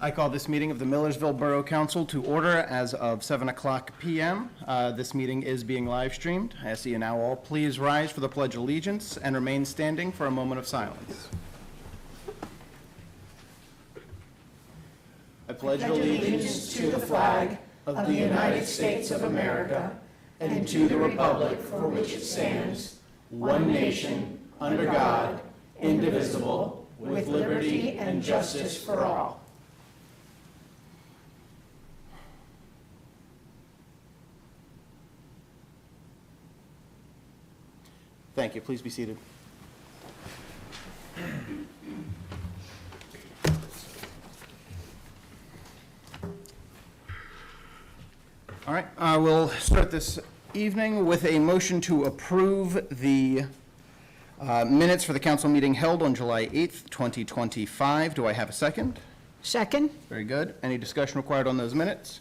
I call this meeting of the Millersville Borough Council to order as of 7:00 p.m. This meeting is being live streamed. I ask that you now all please rise for the Pledge of Allegiance and remain standing for a moment of silence. I pledge allegiance to the flag of the United States of America and to the republic for which it stands, one nation, under God, indivisible, with liberty and justice for all. Thank you. Please be seated. All right, we'll start this evening with a motion to approve the minutes for the council meeting held on July 8th, 2025. Do I have a second? Second. Very good. Any discussion required on those minutes?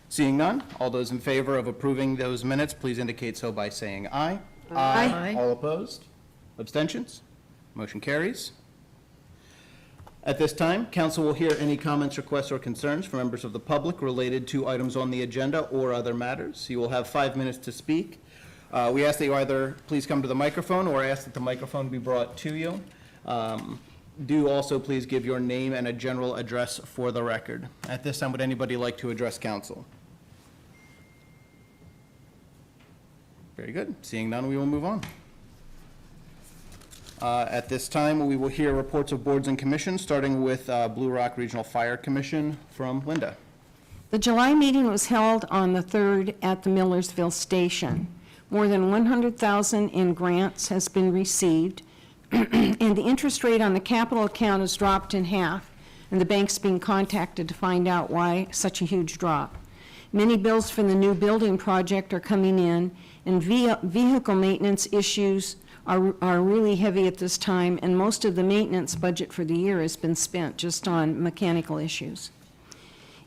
Seeing none, all those in favor of approving those minutes, please indicate so by saying aye. Aye. All opposed? Abstentions? Motion carries. At this time, council will hear any comments, requests, or concerns from members of the public related to items on the agenda or other matters. You will have 5 minutes to speak. We ask that you either please come to the microphone or ask that the microphone be brought to you. Do also please give your name and a general address for the record. At this time, would anybody like to address council? Very good. Seeing none, we will move on. At this time, we will hear reports of boards and commissions, starting with Blue Rock Regional Fire Commission from Linda. The July meeting was held on the 3rd at the Millersville station. More than $100,000 in grants has been received, and the interest rate on the capital account has dropped in half, and the bank's being contacted to find out why such a huge drop. Many bills for the new building project are coming in, and vehicle maintenance issues are really heavy at this time, and most of the maintenance budget for the year has been spent just on mechanical issues.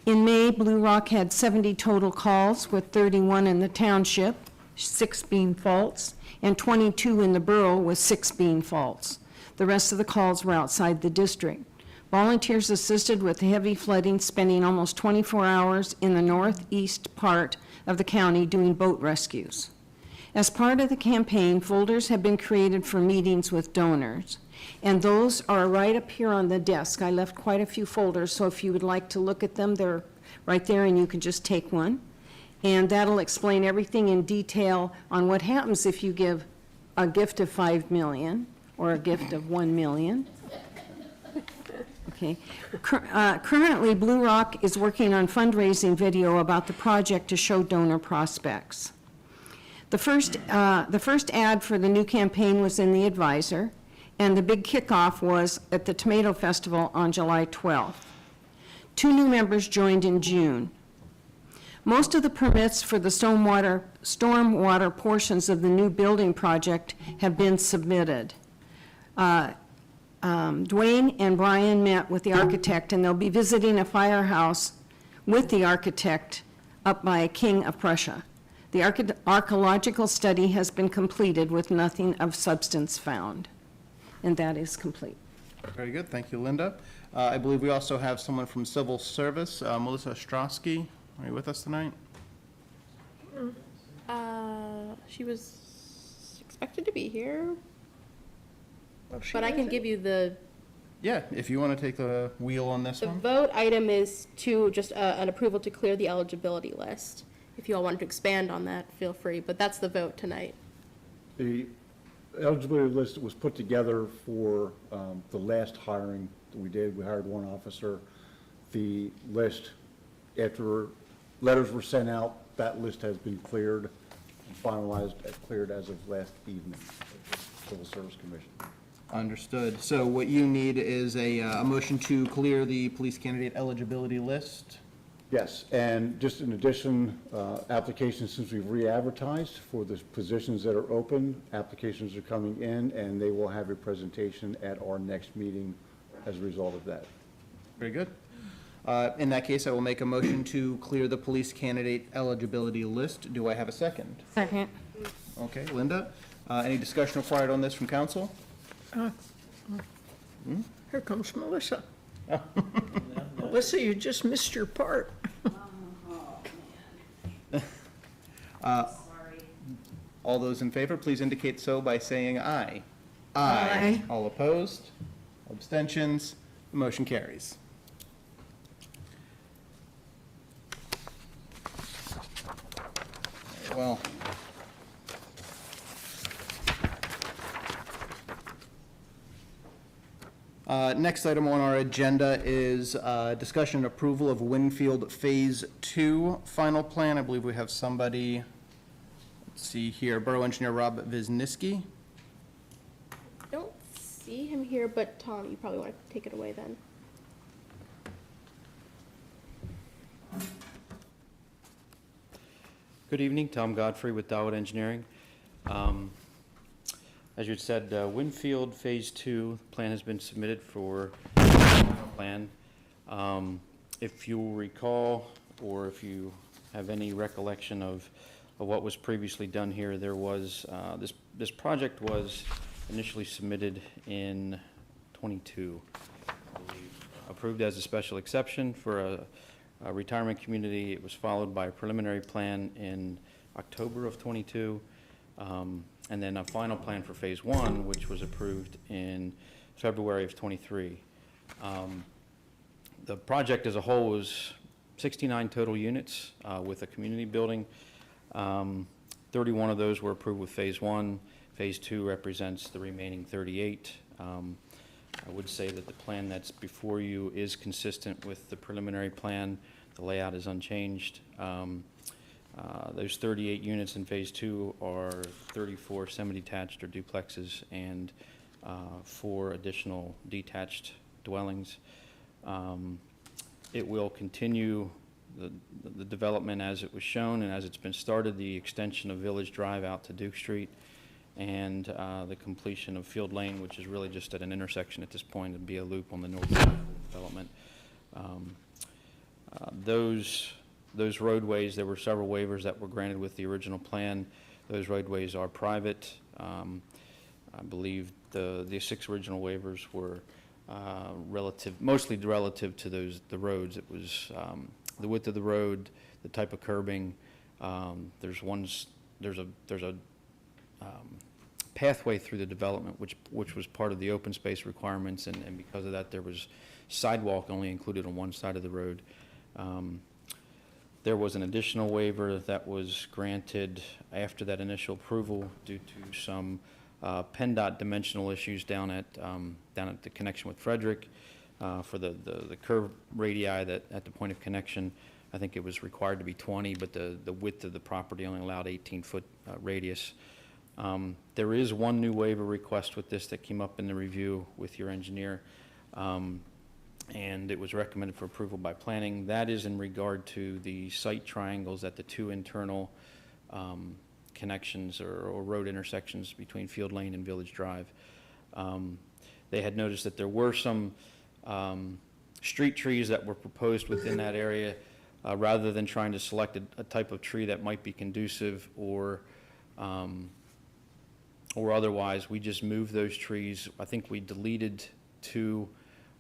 In May, Blue Rock had 70 total calls, with 31 in the township, 6 being faults, and 22 in the borough, with 6 being faults. The rest of the calls were outside the district. Volunteers assisted with heavy flooding, spending almost 24 hours in the northeast part of the county doing boat rescues. As part of the campaign, folders have been created for meetings with donors, and those are right up here on the desk. I left quite a few folders, so if you would like to look at them, they're right there, and you can just take one. And that'll explain everything in detail on what happens if you give a gift of $5 million or a gift of $1 million. Okay. Currently, Blue Rock is working on fundraising video about the project to show donor prospects. The first ad for the new campaign was in the Advisor, and the big kickoff was at the Tomato Festival on July 12th. 2 new members joined in June. Most of the permits for the stormwater portions of the new building project have been submitted. Dwayne and Brian met with the architect, and they'll be visiting a firehouse with the architect up by King of Prussia. The archaeological study has been completed with nothing of substance found, and that is complete. Very good. Thank you, Linda. I believe we also have someone from Civil Service, Melissa Ostrowski. Are you with us tonight? She was expected to be here, but I can give you the Yeah, if you want to take the wheel on this one. vote item is to just an approval to clear the eligibility list. If you all wanted to expand on that, feel free, but that's the vote tonight. The eligibility list was put together for the last hiring that we did. We hired 1 officer. The list, after letters were sent out, that list has been cleared and finalized, cleared as of last evening, Civil Service Commission. Understood. So what you need is a motion to clear the police candidate eligibility list. Yes, and just in addition, applications, since we've re-advertised for the positions that are open, applications are coming in, and they will have a presentation at our next meeting as a result of that. Very good. In that case, I will make a motion to clear the police candidate eligibility list. Do I have a second? Second. Okay, Linda, any discussion required on this from council? Here comes Melissa. Melissa, you just missed your part. All those in favor, please indicate so by saying aye. Aye. All opposed? Abstentions? The motion carries. Very well. Next item on our agenda is discussion and approval of Winfield Phase 2 final plan. I believe we have somebody, let's see here, Borough Engineer Rob Wisniewski. Don't see him here, but Tom, you probably want to take it away then. Good evening, Tom Godfrey with Dowd Engineering. As you said, Winfield Phase 2 plan has been submitted for plan. If you recall, or if you have any recollection of what was previously done here, there was, this project was initially submitted in '22, approved as a special exception for a retirement community. It was followed by a preliminary plan in October of '22, and then a final plan for Phase 1, which was approved in February of '23. The project as a whole was 69 total units with a community building. 31 of those were approved with Phase 1. Phase 2 represents the remaining 38. I would say that the plan that's before you is consistent with the preliminary plan. The layout is unchanged. Those 38 units in Phase 2 are 34 semi-detached or duplexes and 4 additional detached dwellings. It will continue the development as it was shown and as it's been started, the extension of Village Drive out to Duke Street, and the completion of Field Lane, which is really just at an intersection at this point. It'd be a loop on the north side of the development. Those roadways, there were several waivers that were granted with the original plan. Those roadways are private. I believe the 6 original waivers were mostly relative to the roads. It was the width of the road, the type of curbing. There's a pathway through the development which was part of the open space requirements, and because of that, there was sidewalk only included on one side of the road. There was an additional waiver that was granted after that initial approval due to some PennDOT dimensional issues down at the connection with Frederick for the curve radii that at the point of connection. I think it was required to be 20, but the width of the property only allowed 18-foot radius. There is one new waiver request with this that came up in the review with your engineer, and it was recommended for approval by planning. That is in regard to the site triangles at the 2 internal connections or road intersections between Field Lane and Village Drive. They had noticed that there were some street trees that were proposed within that area. Rather than trying to select a type of tree that might be conducive or otherwise, we just moved those trees. I think we deleted 2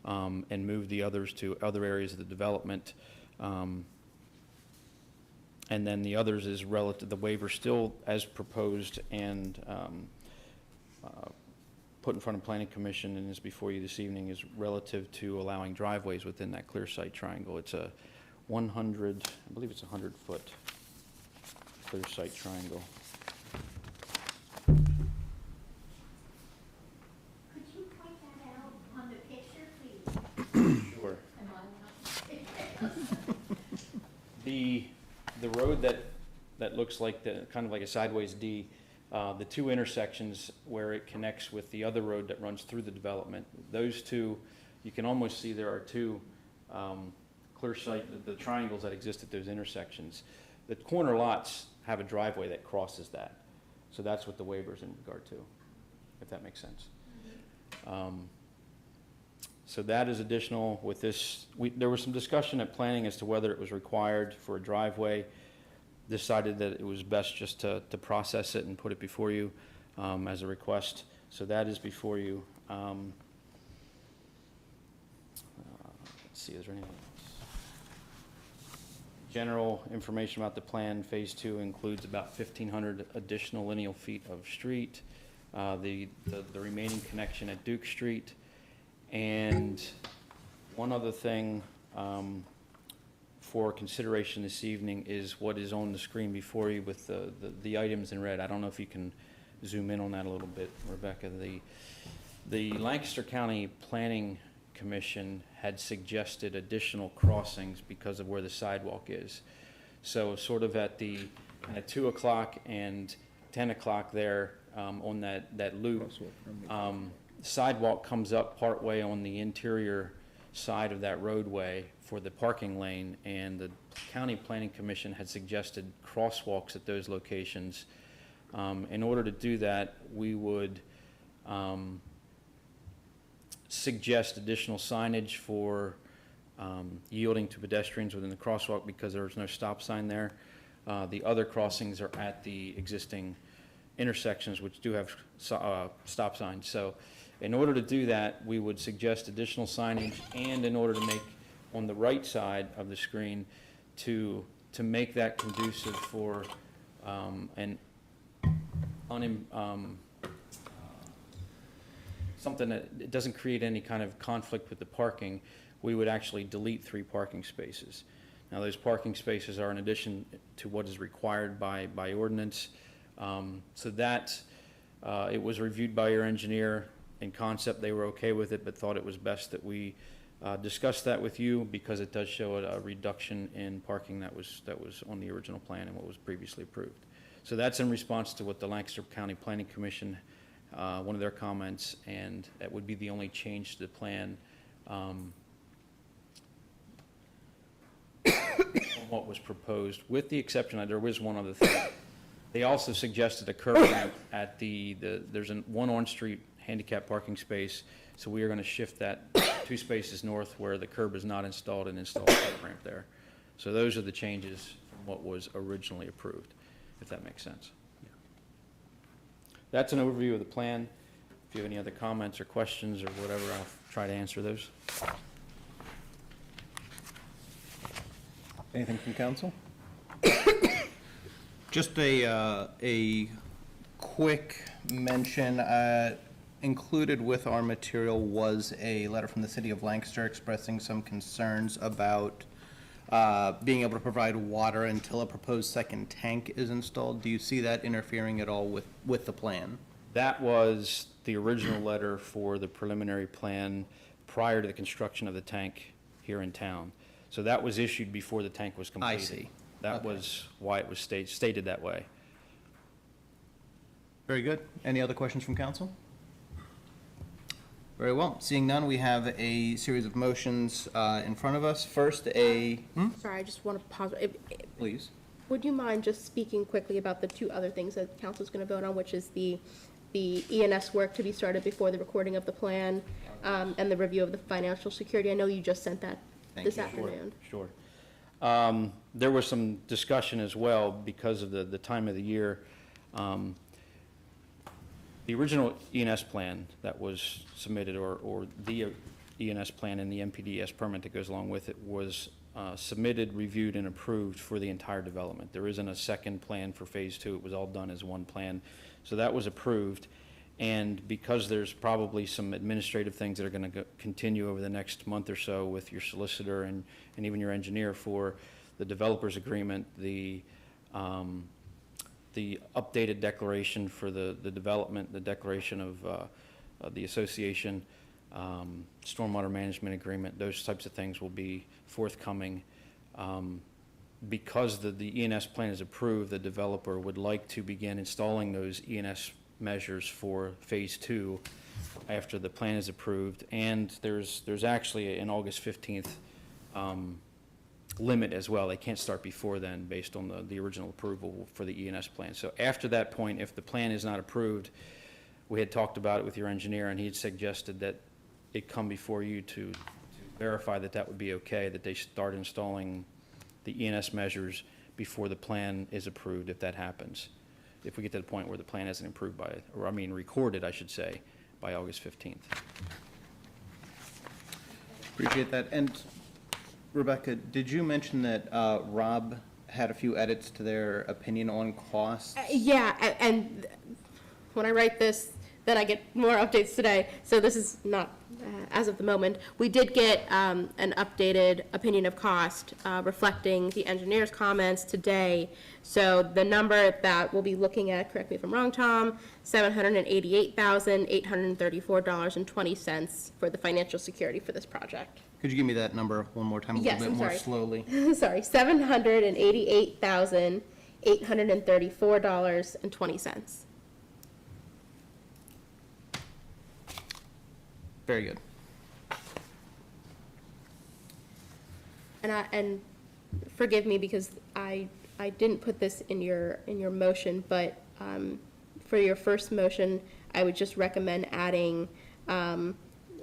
and moved the others to other areas of the development. And then the others is relative, the waiver still as proposed and put in front of Planning Commission and is before you this evening, is relative to allowing driveways within that clear site triangle. It's a 100, I believe it's 100-foot clear site triangle. Could you point that out on the picture, please? Sure. Come on. The road that looks like kind of like a sideways D, the 2 intersections where it connects with the other road that runs through the development, those 2, you can almost see there are 2 clear site, the triangles that exist at those intersections. The corner lots have a driveway that crosses that. So that's what the waiver is in regard to, if that makes sense. So that is additional with this. There was some discussion at planning as to whether it was required for a driveway. Decided that it was best just to process it and put it before you as a request. So that is before you. let's see, is there anything else? General information about the plan, Phase 2 includes about 1,500 additional lineal feet of street, the remaining connection at Duke Street, and one other thing for consideration this evening is what is on the screen before you with the items in red. I don't know if you can zoom in on that a little bit, Rebecca. The Lancaster County Planning Commission had suggested additional crossings because of where the sidewalk is. So sort of at 2 o'clock and 10 o'clock there on that loop, sidewalk comes up partway on the interior side of that roadway for the parking lane, and the County Planning Commission had suggested crosswalks at those locations. In order to do that, we would suggest additional signage for yielding to pedestrians within the crosswalk because there's no stop sign there. The other crossings are at the existing intersections, which do have stop signs. So in order to do that, we would suggest additional signage, and in order to make, on the right side of the screen, to make that conducive for something that it doesn't create any kind of conflict with the parking, we would actually delete 3 parking spaces. Now, those parking spaces are in addition to what is required by ordinance. So that, it was reviewed by your engineer. In concept, they were okay with it, but thought it was best that we discuss that with you because it does show a reduction in parking that was on the original plan and what was previously approved. So that's in response to what the Lancaster County Planning Commission, one of their comments, and that would be the only change to the plan from what was proposed, with the exception that there was one other thing. They also suggested a curb ramp at there's one on-street handicap parking space, so we are going to shift that 2 spaces north where the curb is not installed and install a curb ramp there. So those are the changes from what was originally approved, if that makes sense. That's an overview of the plan. If you have any other comments or questions or whatever, I'll try to answer those. Anything from council? Just a quick mention, included with our material was a letter from the city of Lancaster expressing some concerns about being able to provide water until a proposed second tank is installed. Do you see that interfering at all with the plan? That was the original letter for the preliminary plan prior to the construction of the tank here in town. So that was issued before the tank was completed. I see. That Okay. was why it was stated that way. Very good. Any other questions from council? Very well. Seeing none, we have a series of motions in front of us. First, Sorry, I just want to pause. Please. Would you mind just speaking quickly about the 2 other things that council's going to vote on, which is the ENS work to be started before the recording of the plan, and the review of the financial security? I know you just sent that this afternoon. Sure. There was some discussion as well because of the time of the year. The original ENS plan that was submitted, or the ENS plan and the MPDS permit that goes along with it, was submitted, reviewed, and approved for the entire development. There isn't a second plan for Phase 2. It was all done as one plan. So that was approved. And because there's probably some administrative things that are going to continue over the next month or so with your solicitor and even your engineer for the developer's agreement, the updated declaration for the development, the declaration of the association, stormwater management agreement, those types of things will be forthcoming. Because the ENS plan is approved, the developer would like to begin installing those ENS measures for Phase 2 after the plan is approved. And there's actually an August 15th limit as well. They can't start before then based on the original approval for the ENS plan. So after that point, if the plan is not approved, we had talked about it with your engineer, and he had suggested that it come before you to verify that that would be okay, that they start installing the ENS measures before the plan is approved, if that happens. If we get to the point where the plan isn't approved by, or I mean recorded, I should say, by August 15th. Appreciate that. And Rebecca, did you mention that Rob had a few edits to their opinion on costs? Yeah, and when I write this, then I get more updates today. So this is not as of the moment. We did get an updated opinion of cost reflecting the engineer's comments today. So the number that we'll be looking at, correct me if I'm wrong, Tom, $788,834.20 for the financial security for this project. Could you give me that number one more time, a Yes, little bit I'm more sorry. slowly? Sorry, $788,834.20. Very good. And forgive me because I didn't put this in your motion, but for your first motion, I would just recommend adding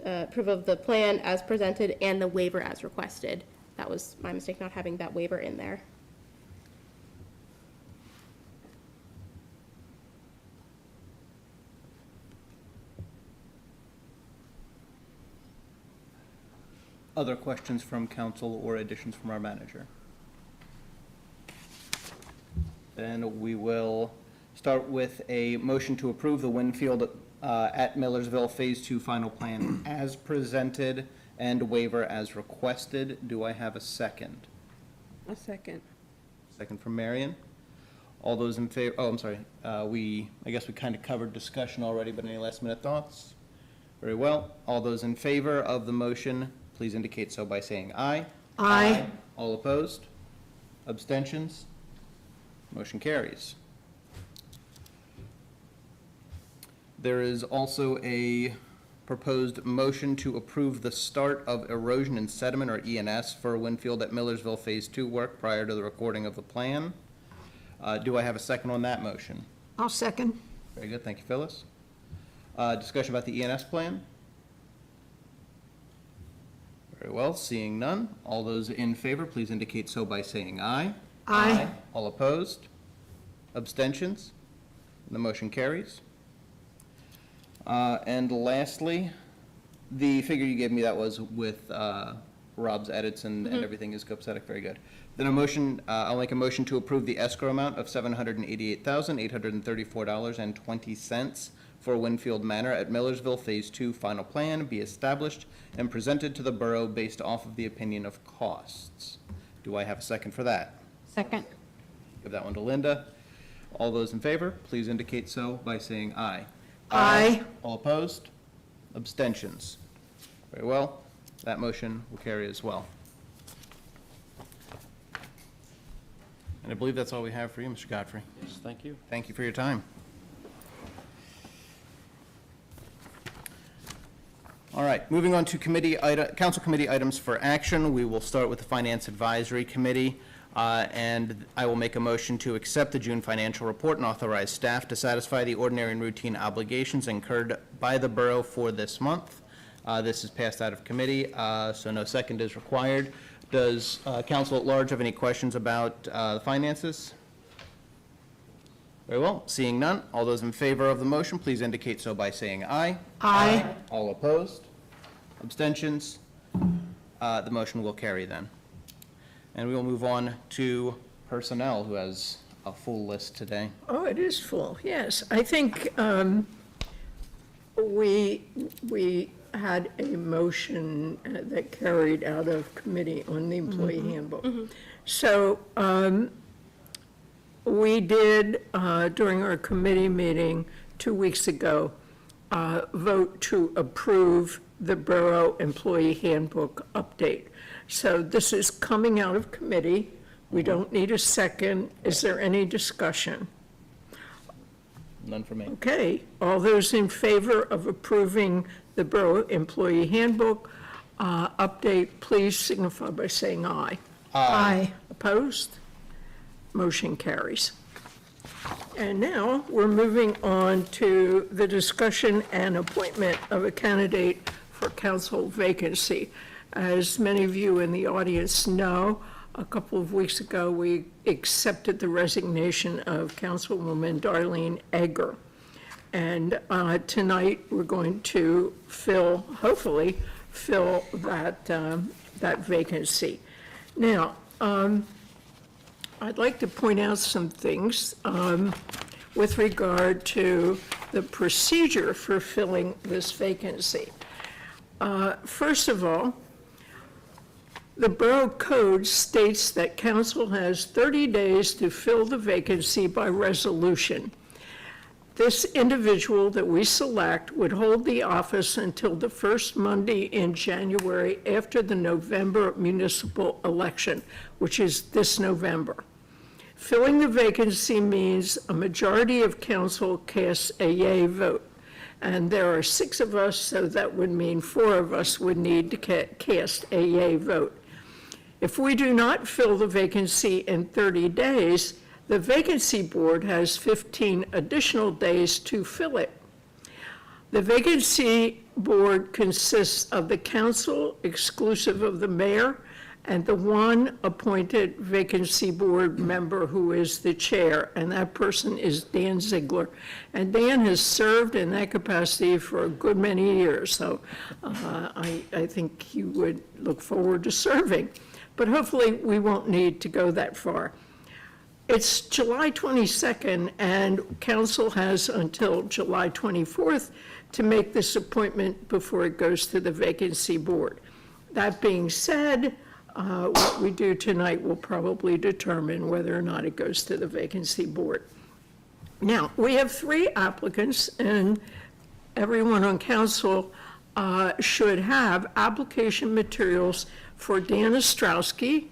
approval of the plan as presented and the waiver as requested. That was my mistake, not having that waiver in there. Other questions from council or additions from our manager? Then we will start with a motion to approve the Winfield at Millersville Phase 2 final plan as presented and waiver as requested. Do I have a second? A second. Second from Marion. All those in favor, oh, I'm sorry, I guess we kind of covered discussion already, but any last minute thoughts? Very well. All those in favor of the motion, please indicate so by saying aye. Aye. All opposed? Abstentions? Motion carries. There is also a proposed motion to approve the start of erosion and sediment, or ENS, for Winfield at Millersville Phase 2 work prior to the recording of the plan. Do I have a second on that motion? I'll second. Very good, thank you, Phyllis. Discussion about the ENS plan? Very well, seeing none. All those in favor, please indicate so by saying aye. Aye. All opposed? Abstentions? The motion carries. And lastly, the figure you gave me, that was with Rob's edits and everything is copacetic, very good. Then I'll make a motion to approve the escrow amount of $788,834.20 for Winfield Manor at Millersville Phase 2 final plan be established and presented to the borough based off of the opinion of costs. Do I have a second for that? Second. Give that one to Linda. All those in favor, please indicate so by saying aye. Aye. All opposed? Abstentions? Very well. That motion will carry as well. And I believe that's all we have for you, Mr. Godfrey. Yes, thank you. Thank you for your time. All right, moving on to council committee items for action. We will start with the Finance Advisory Committee, and I will make a motion to accept the June financial report and authorize staff to satisfy the ordinary and routine obligations incurred by the borough for this month. This is passed out of committee, so no second is required. Does council at large have any questions about the finances? Very well, seeing none, all those in favor of the motion, please indicate so by saying aye. Aye. All opposed? Abstentions? The motion will carry then. And we will move on to personnel, who has a full list today. Oh, it is full, yes. I think we had a motion that carried out of committee on the employee handbook. So we did, during our committee meeting 2 weeks ago, vote to approve the borough employee handbook update. So this is coming out of committee. We don't need a second. Is there any discussion? None for me. Okay, all those in favor of approving the borough employee handbook update, please signify by saying aye. Aye. Opposed? Motion carries. And now we're moving on to the discussion and appointment of a candidate for council vacancy. As many of you in the audience know, a couple of weeks ago, we accepted the resignation of Councilwoman Darlene Egger. And tonight, we're going to hopefully fill that vacancy. Now, I'd like to point out some things with regard to the procedure for filling this vacancy. First of all, the Borough Code states that council has 30 days to fill the vacancy by resolution. This individual that we select would hold the office until the first Monday in January after the November municipal election, which is this November. Filling the vacancy means a majority of council casts a yea vote. And there are 6 of us, so that would mean 4 of us would need to cast a yea vote. If we do not fill the vacancy in 30 days, the vacancy board has 15 additional days to fill it. The vacancy board consists of the council, exclusive of the mayor, and the one appointed vacancy board member who is the chair, and that person is Dan Ziegler. And Dan has served in that capacity for a good many years, so I think he would look forward to serving. But hopefully, we won't need to go that far. It's July 22nd, and council has until July 24th to make this appointment before it goes to the vacancy board. That being said, what we do tonight will probably determine whether or not it goes to the vacancy board. Now, we have 3 applicants, and everyone on council should have application materials for Dan Ostrowski,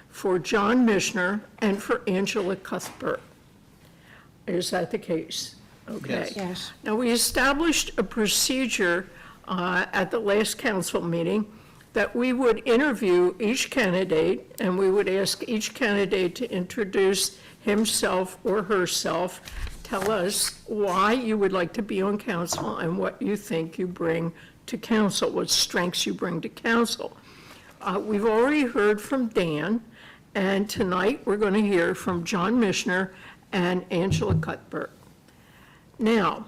for John Mishner, and for Angela Cuthbert. Is that the case? Okay. Yes. Now, we established a procedure at the last council meeting that we would interview each candidate, and we would ask each candidate to introduce himself or herself, tell us why you would like to be on council and what you think you bring to council, what strengths you bring to council. We've already heard from Dan, and tonight we're going to hear from John Mishner and Angela Cuthbert. Now,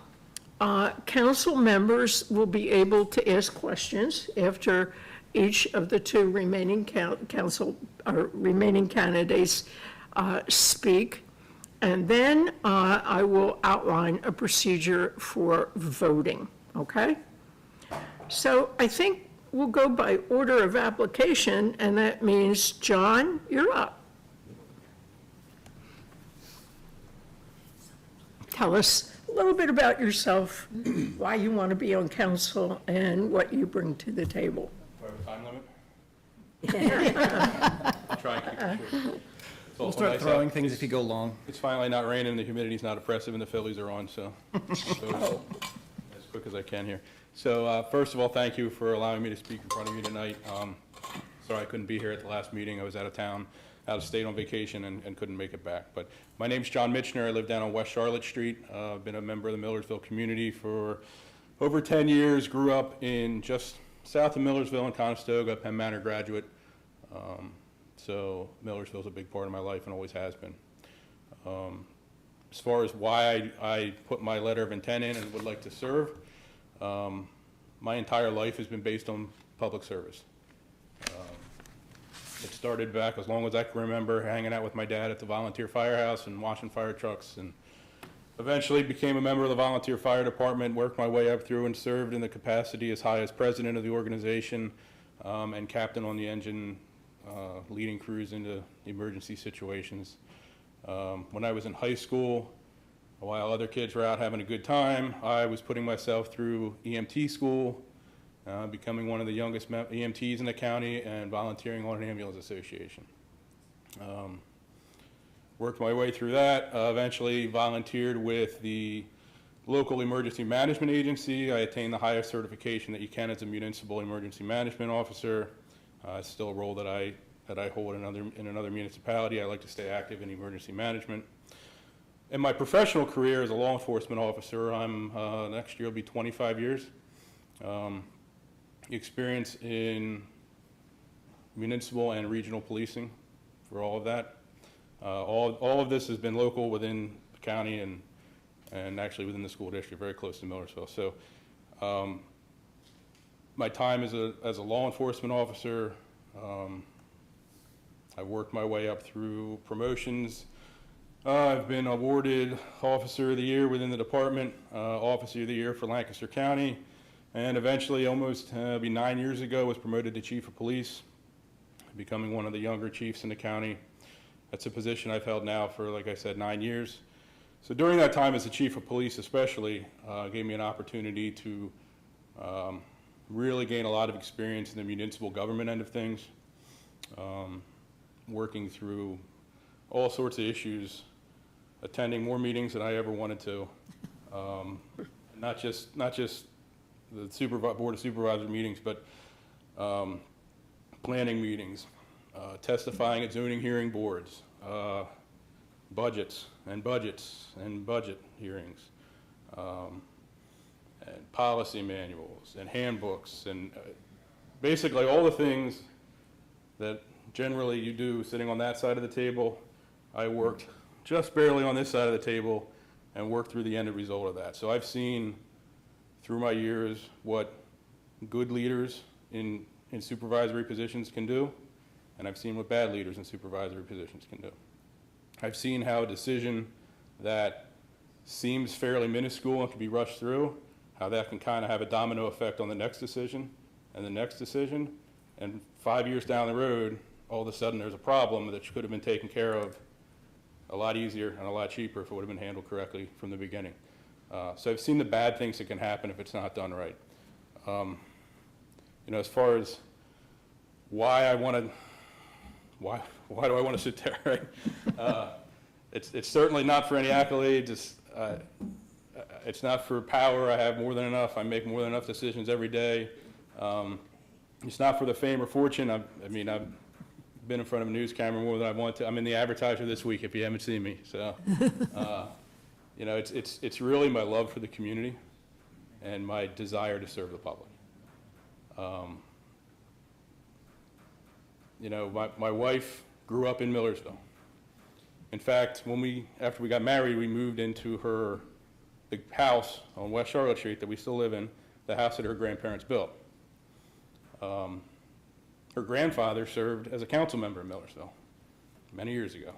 council members will be able to ask questions after each of the 2 remaining remaining candidates speak, and then I will outline a procedure for voting, okay? So I think we'll go by order of application, and that means, John, you're up. Tell us a little bit about yourself, why you want to be on council, and what you bring to the table. Do I have a time limit? I'll try and keep it short. It's We'll also start nice throwing out. things if you go long. It's finally not raining, the humidity's not oppressive, and the Phillies are on, so as quick as I can here. So first of all, thank you for allowing me to speak in front of you tonight. Sorry I couldn't be here at the last meeting. I was out of town, out of state on vacation, and couldn't make it back. But my name's John Mitchner. I live down on West Charlotte Street. I've been a member of the Millersville community for over 10 years. Grew up in just south of Millersville in Conestoga, Penn Manor graduate. So Millersville's a big part of my life and always has been. As far as why I put my letter of intent in and would like to serve, my entire life has been based on public service. It started back as long as I can remember, hanging out with my dad at the volunteer firehouse and washing fire trucks, and eventually became a member of the volunteer fire department, worked my way up through and served in the capacity as high as president of the organization and captain on the engine, leading crews into emergency situations. When I was in high school, while other kids were out having a good time, I was putting myself through EMT school, becoming one of the youngest EMTs in the county, and volunteering on an ambulance association. Worked my way through that, eventually volunteered with the local emergency management agency. I attained the highest certification that you can as a municipal emergency management officer. It's still a role that I hold in another municipality. I like to stay active in emergency management. In my professional career as a law enforcement officer, next year will be 25 years. Experience in municipal and regional policing for all of that. All of this has been local within the county and actually within the school district, very close to Millersville. So my time as a law enforcement officer I've worked my way up through promotions. I've been awarded Officer of the Year within the department, Officer of the Year for Lancaster County, and eventually, almost 9 years ago, was promoted to Chief of Police, becoming one of the younger chiefs in the county. That's a position I've held now for, like I said, 9 years. So during that time as the Chief of Police especially, gave me an opportunity to really gain a lot of experience in the municipal government end of things, working through all sorts of issues, attending more meetings than I ever wanted to, not just the Board of Supervisors meetings, but planning meetings, testifying at zoning hearing boards, budgets and budget hearings, and policy manuals and handbooks, and basically all the things that generally you do sitting on that side of the table. I worked just barely on this side of the table and worked through the end result of that. So I've seen through my years what good leaders in supervisory positions can do, and I've seen what bad leaders in supervisory positions can do. I've seen how a decision that seems fairly minuscule and can be rushed through, how that can kind of have a domino effect on the next decision and the next decision, and 5 years down the road, all of a sudden there's a problem that could have been taken care of a lot easier and a lot cheaper if it would have been handled correctly from the beginning. So I've seen the bad things that can happen if it's not done right. As far as why do I want to sit there, right? It's certainly not for any accolades. It's not for power. I have more than enough. I make more than enough decisions every day. It's not for the fame or fortune. I've been in front of a news camera more than I want to. I'm in the Advertiser this week if you haven't seen me. So, it's really my love for the community and my desire to serve the public. My wife grew up in Millersville. In fact, after we got married, we moved into the house on West Charlotte Street that we still live in, the house that her grandparents built. Her grandfather served as a council member in Millersville many years ago.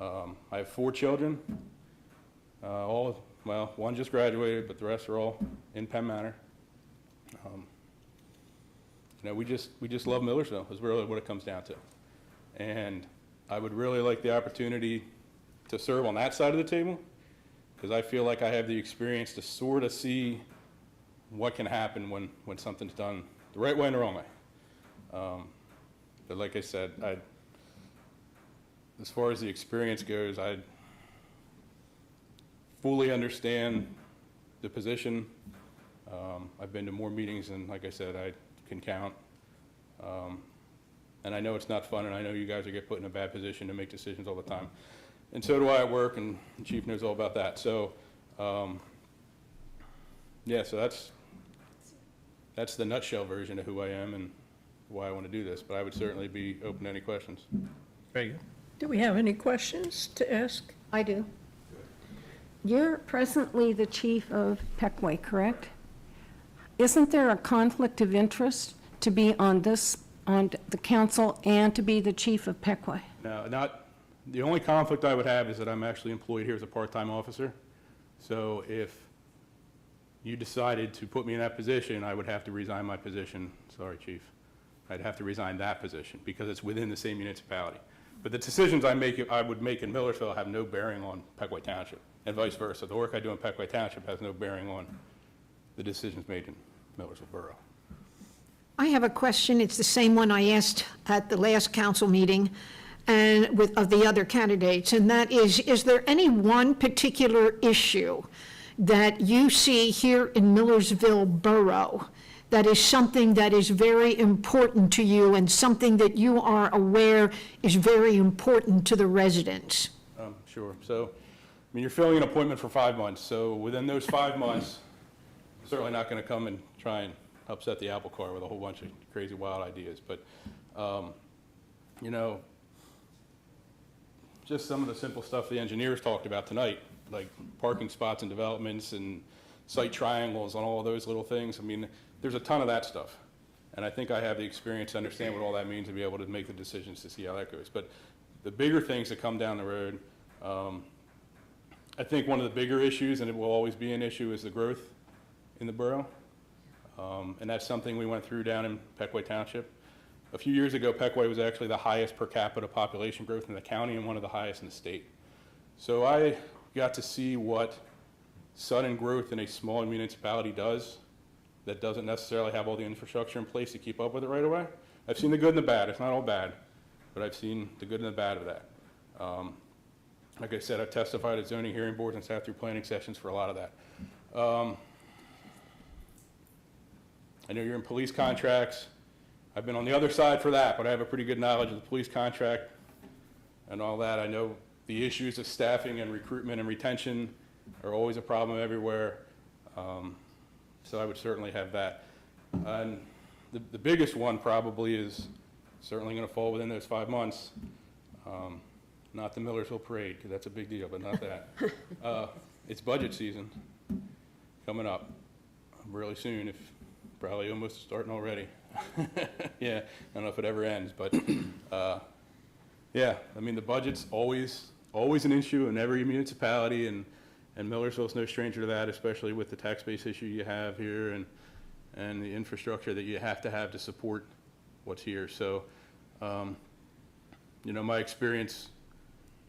I have 4 children. One just graduated, but the rest are all in Penn Manor. We just love Millersville is really what it comes down to. And I would really like the opportunity to serve on that side of the table, because I feel like I have the experience to sort of see what can happen when something's done the right way and the wrong way. But like I said, as far as the experience goes, I fully understand the position. I've been to more meetings than, like I said, I can count. And I know it's not fun, and I know you guys get put in a bad position to make decisions all the time. And so do I at work, and the chief knows all about that. So, so that's the nutshell version of who I am and why I want to do this. But I would certainly be open to any questions. Very good. Do we have any questions to ask? I do. You're presently the chief of Pequay, correct? Isn't there a conflict of interest to be on the council and to be the chief of Pequay? No, the only conflict I would have is that I'm actually employed here as a part-time officer. So if you decided to put me in that position, I would have to resign my position. Sorry, chief. I'd have to resign that position because it's within the same municipality. But the decisions I would make in Millersville have no bearing on Pequay Township, and vice versa. The work I do in Pequay Township has no bearing on the decisions made in Millersville Borough. I have a question. It's the same one I asked at the last council meeting and of the other candidates, and that is there any one particular issue that you see here in Millersville Borough that is something that is very important to you and something that you are aware is very important to the residents? Sure. So, you're filling an appointment for 5 months. So within those 5 months, I'm certainly not going to come and try and upset the apple cart with a whole bunch of crazy, wild ideas. But, just some of the simple stuff the engineers talked about tonight, like parking spots and developments and site triangles and all of those little things. There's a ton of that stuff. And I think I have the experience to understand what all that means and be able to make the decisions to see how that goes. But the bigger things that come down the road, I think one of the bigger issues, and it will always be an issue, is the growth in the borough. And that's something we went through down in Pequot Township. A few years ago, Pequot was actually the highest per capita population growth in the county and one of the highest in the state. So I got to see what sudden growth in a small municipality does that doesn't necessarily have all the infrastructure in place to keep up with it right away. I've seen the good and the bad. It's not all bad, but I've seen the good and the bad of that. Like I said, I've testified at zoning hearing boards and sat through planning sessions for a lot of that. I know you're in police contracts. I've been on the other side for that, but I have a pretty good knowledge of the police contract and all that. I know the issues of staffing and recruitment and retention are always a problem everywhere. So I would certainly have that. And the biggest one probably is certainly going to fall within those 5 months. Not the Millersville Parade, because that's a big deal, but not that. It's budget season coming up really soon, if probably almost starting already. Yeah, I don't know if it ever ends, but yeah, I mean, the budget's always an issue in every municipality, and Millersville's no stranger to that, especially with the tax base issue you have here and the infrastructure that you have to support what's here. So, you know, my experience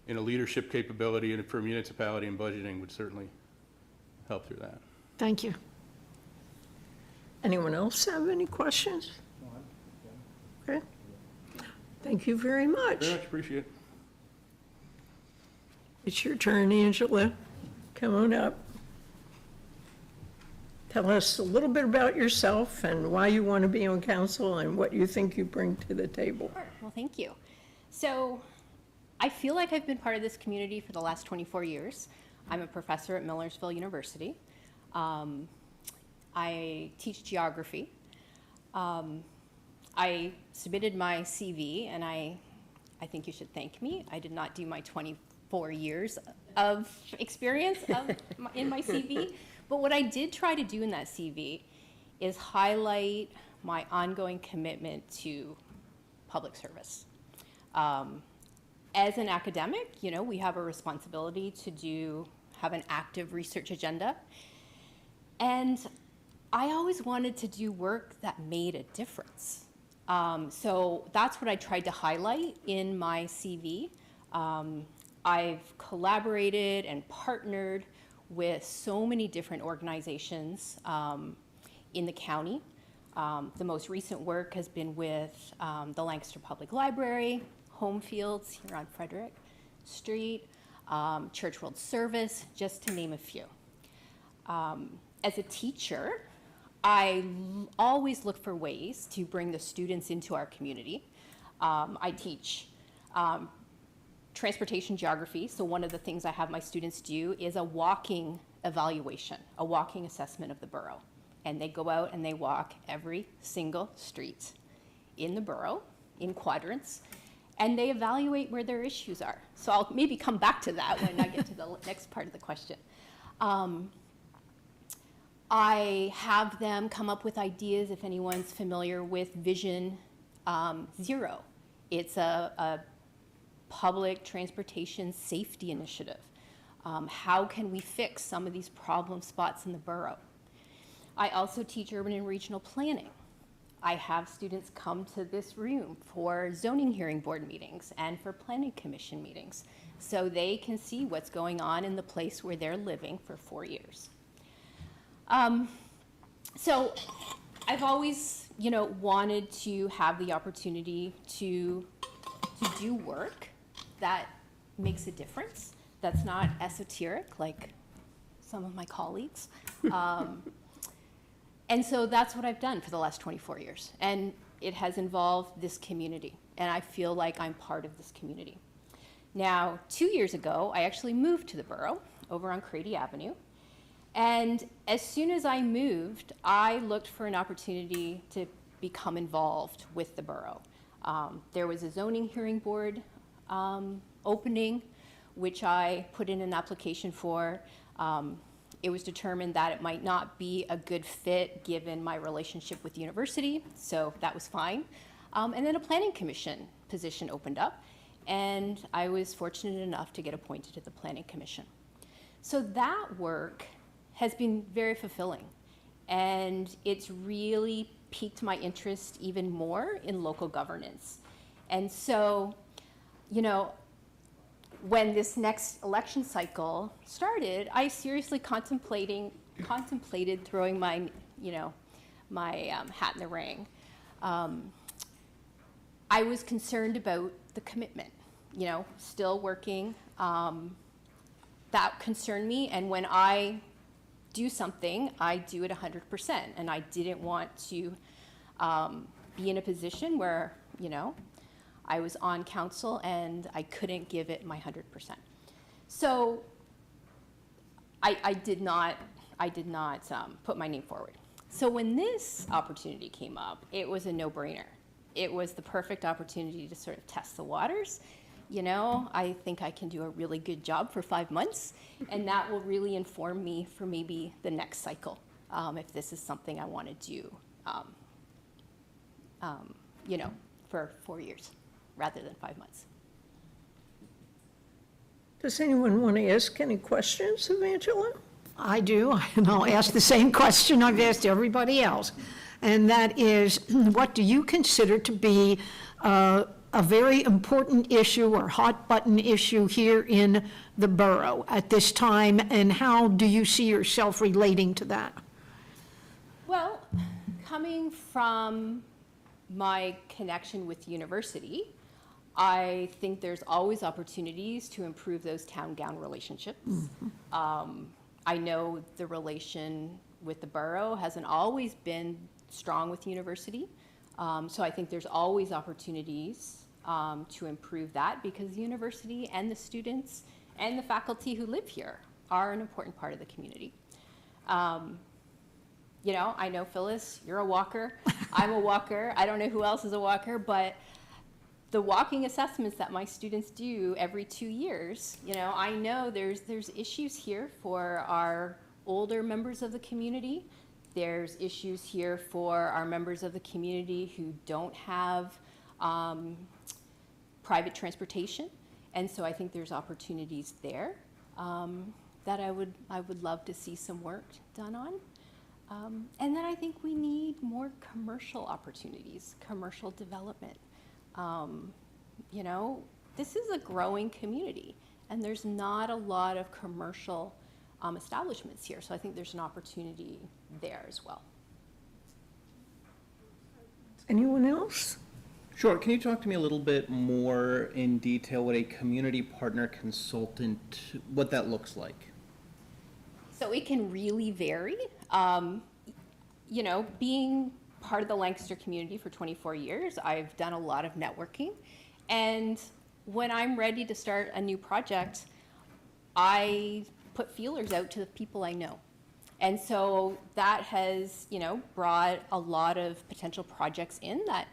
in a leadership capability and for municipality and budgeting would certainly help through that. Thank you. Anyone else have any questions? Okay. Thank you very much. Very much appreciate it. It's your turn, Angela. Come on up. Tell us a little bit about yourself and why you want to be on council and what you think you bring to the table. Sure. Well, thank you. So I feel like I've been part of this community for the last 24 years. I'm a professor at Millersville University. I teach geography. I submitted my CV, and I think you should thank me. I did not do my 24 years of experience in my CV. But what I did try to do in that CV is highlight my ongoing commitment to public service. As an academic, you know, we have a responsibility to have an active research agenda. And I always wanted to do work that made a difference. So that's what I tried to highlight in my CV. I've collaborated and partnered with so many different organizations in the county. The most recent work has been with the Lancaster Public Library, Home Fields here on Frederick Street, Church World Service, just to name a few. As a teacher, I always look for ways to bring the students into our community. I teach transportation geography, so one of the things I have my students do is a walking evaluation, a walking assessment of the borough. And they go out and they walk every single street in the borough, in quadrants, and they evaluate where their issues are. So I'll maybe come back to that when I get to the next part of the question. I have them come up with ideas, if anyone's familiar with Vision Zero. It's a public transportation safety initiative. How can we fix some of these problem spots in the borough? I also teach urban and regional planning. I have students come to this room for zoning hearing board meetings and for planning commission meetings, so they can see what's going on in the place where they're living for 4 years. So I've always, you know, wanted to have the opportunity to do work that makes a difference, that's not esoteric like some of my colleagues. And so that's what I've done for the last 24 years. And it has involved this community. And I feel like I'm part of this community. Now, 2 years ago, I actually moved to the borough over on Crady Avenue. And as soon as I moved, I looked for an opportunity to become involved with the borough. There was a zoning hearing board opening, which I put in an application for. It was determined that it might not be a good fit given my relationship with the university, so that was fine. And then a planning commission position opened up, and I was fortunate enough to get appointed to the planning commission. So that work has been very fulfilling, and it's really piqued my interest even more in local governance. And so, you know, when this next election cycle started, I seriously contemplated throwing my, hat in the ring. I was concerned about the commitment, still working. That concerned me, and when I do something, I do it 100%, and I didn't want to be in a position where, I was on council and I couldn't give it my 100%. So I did not put my name forward. So when this opportunity came up, it was a no-brainer. It was the perfect opportunity to sort of test the waters. I think I can do a really good job for 5 months, and that will really inform me for maybe the next cycle, if this is something I want to do, for 4 years rather than 5 months. Does anyone want to ask any questions of Angela? I do, and I'll ask the same question I've asked everybody else. And that is, what do you consider to be a very important issue or hot button issue here in the borough at this time, and how do you see yourself relating to that? Well, coming from my connection with the university, I think there's always opportunities to improve those town-gown relationships. I know the relation with the borough hasn't always been strong with the university, so I think there's always opportunities to improve that, because the university and the students and the faculty who live here are an important part of the community. I know, Phyllis, you're a walker. I'm a walker. I don't know who else is a walker, but the walking assessments that my students do every 2 years, I know there's issues here for our older members of the community. There's issues here for our members of the community who don't have private transportation. And so I think there's opportunities there that I would love to see some work done on. And then I think we need more commercial opportunities, commercial development. This is a growing community, and there's not a lot of commercial establishments here, so I think there's an opportunity there as well. Anyone else? Sure. Can you talk to me a little bit more in detail what a community partner consultant, what that looks like? So it can really vary. Being part of the Lancaster community for 24 years, I've done a lot of networking. And when I'm ready to start a new project, I put feelers out to the people I know. And so that has, brought a lot of potential projects in that,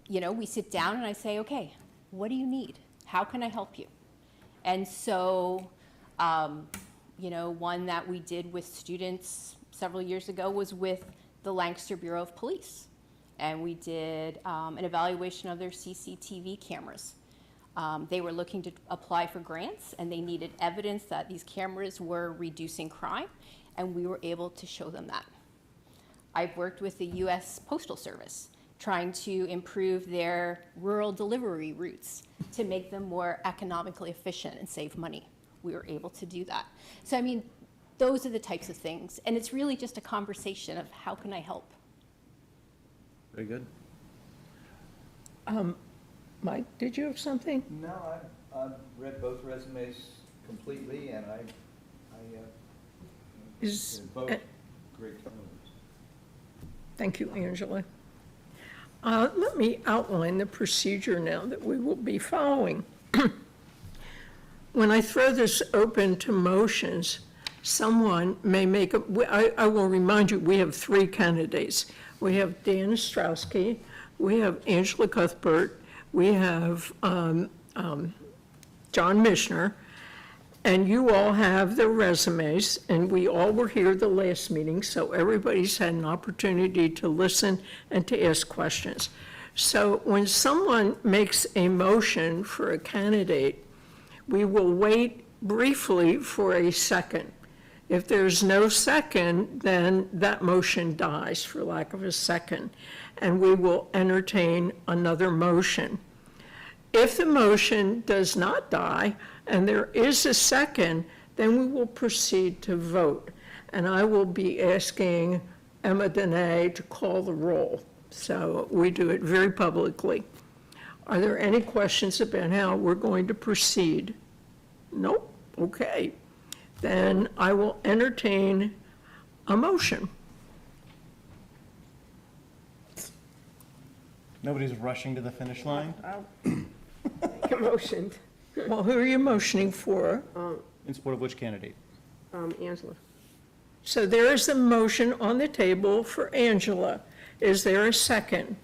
we sit down and I say, okay, what do you need? How can I help you? And so, one that we did with students several years ago was with the Lancaster Bureau of Police. And we did an evaluation of their CCTV cameras. They were looking to apply for grants, and they needed evidence that these cameras were reducing crime, and we were able to show them that. I've worked with the U.S. Postal Service, trying to improve their rural delivery routes to make them more economically efficient and save money. We were able to do that. So, those are the types of things, and it's really just a conversation of how can I help? Very good. Mike, did you have something? No, I've read both resumes completely, and I Is, both great candidates. Thank you, Angela. Let me outline the procedure now that we will be following. When I throw this open to motions, someone may make I will remind you, we have 3 candidates. We have Dan Ostrowski, we have Angela Cuthbert, we have John Mishner, And you all have the resumes, and we all were here the last meeting, so everybody's had an opportunity to listen and to ask questions. So when someone makes a motion for a candidate, we will wait briefly for a second. If there's no second, then that motion dies for lack of a second, and we will entertain another motion. If the motion does not die and there is a second, then we will proceed to vote. And I will be asking Emma Dene to call the roll. So we do it very publicly. Are there any questions about how we're going to proceed? Nope. Okay. Then I will entertain a motion. Nobody's rushing to the finish line? Make a motion. Well, who are you motioning for? In support of which candidate? Angela. So there is a motion on the table for Angela. Is there a second?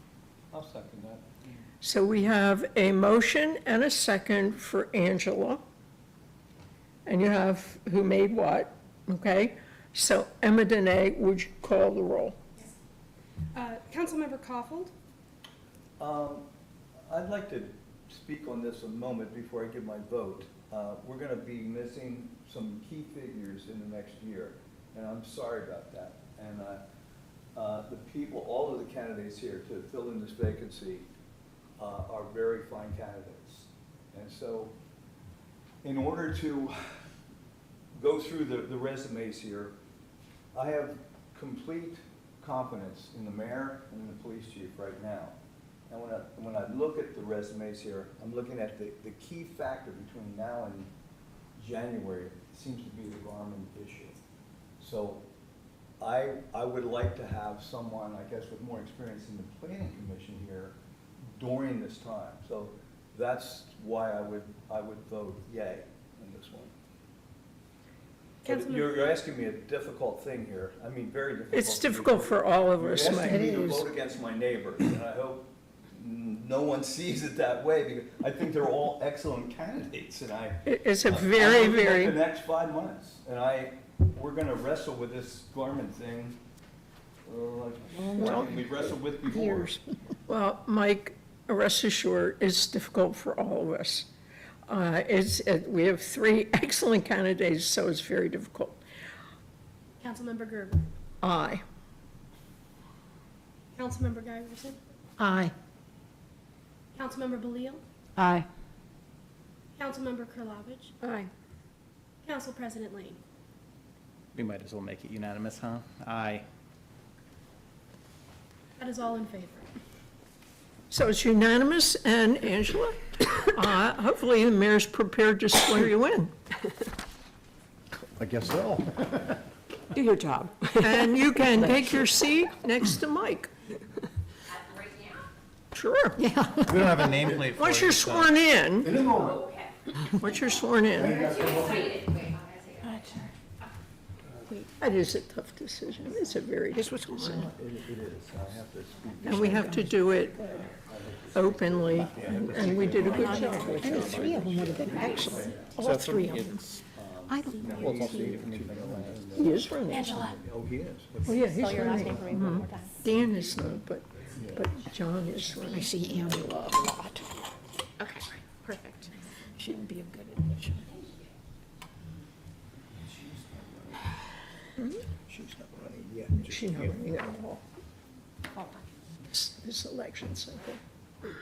I'll second that. So we have a motion and a second for Angela. And you have who made what, okay? So Emma Dene, would you call the roll? Councilmember Caulfield, I'd like to speak on this a moment before I give my vote. We're going to be missing some key figures in the next year, and I'm sorry about that. And the people, all of the candidates here to fill in this vacancy are very fine candidates. And so in order to go through the resumes here, I have complete confidence in the mayor and in the police chief right now. And when I look at the resumes here, I'm looking at the key factor between now and January seems to be the Garmin issue. So I would like to have someone, I guess, with more experience in the planning commission here during this time. So that's why I would vote yay on this one. But Councilman- you're asking me a difficult thing here. I mean, very difficult. It's difficult for all of us, You're Mike. asking me to vote against my neighbors, and I hope no one sees it that way, because I think they're all excellent candidates, and It's a I'm very, looking at very, the next 5 months, and we're gonna wrestle with this Garmin thing, like we've wrestled with before. well, Mike, rest assured, it's difficult for all of us. We have 3 excellent candidates, so it's very difficult. Councilmember Gerber, Aye. Councilmember Giverson, Aye. Councilmember Balil, Aye. Councilmember Kurlovich, Aye. Council President Lane. We might as well make it unanimous, huh? Aye. That is all in favor. So it's unanimous, and Angela, hopefully the mayor's prepared to swear you in. I guess so. Do your job. And you can take your seat next to Mike. Sure. Yeah. We don't have a nameplate for Once you, you're so- sworn in, In a moment. once you're sworn in, that is a tough decision. It's a very tough decision. It is, I have to speak. And we have to do it openly, and we did a good job. And the 3 of them would have been excellent, all 3 of them. It's, I don't know. well, it's also if anything else. He is running. Oh, he is. Oh, yeah, he's Spell your last name running. for me one more time. Dan is not, but John is running. I see Angela a lot. Okay, perfect. She'd be a good addition. She's not running yet. She's not running at all. This election's okay.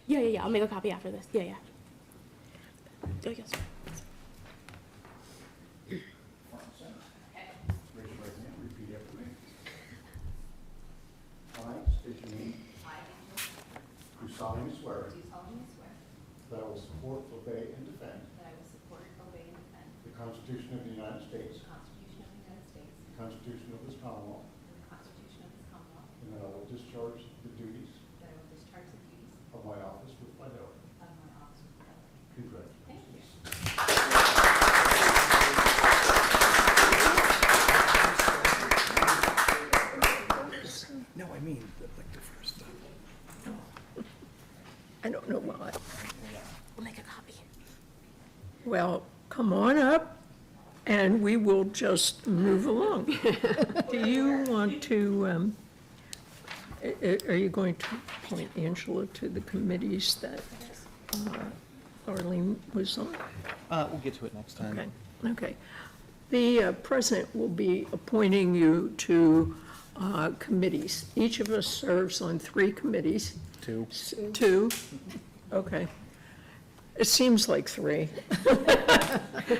Yeah, I'll make a copy after this. Yeah. Oh, yes. Raise your right hand, repeat after me. I state your name. Do solemnly swear that I will support, obey, and defend the Constitution of the United States, the Constitution of this Commonwealth, and that I will discharge the duties of my office with fidelity. Congratulations. No, I mean, like the first. I don't know why. We'll make a copy. Well, come on up, and we will just move along. Do you want to, are you going to appoint Angela to the committees that Arlene was on? We'll get to it next time. Okay, okay. The president will be appointing you to committees. Each of us serves on 3 committees. 2. 2, okay. It seems like 3.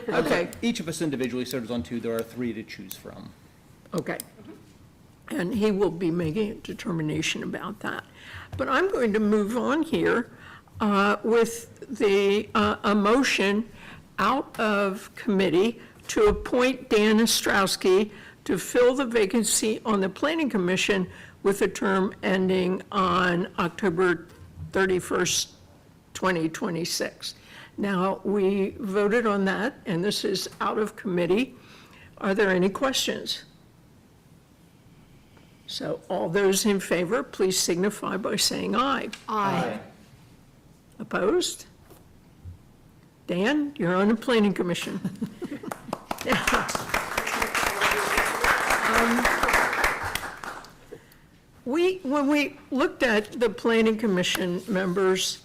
Okay, Each of us individually serves on 2. There are 3 to choose from. okay. And he will be making a determination about that. But I'm going to move on here with a motion out of committee to appoint Dan Ostrowski to fill the vacancy on the Planning Commission with a term ending on October 31st, 2026. Now, we voted on that, and this is out of committee. Are there any questions? So all those in favor, please signify by saying aye. Aye. Opposed? Dan, you're on the Planning Commission. When we looked at the Planning Commission members,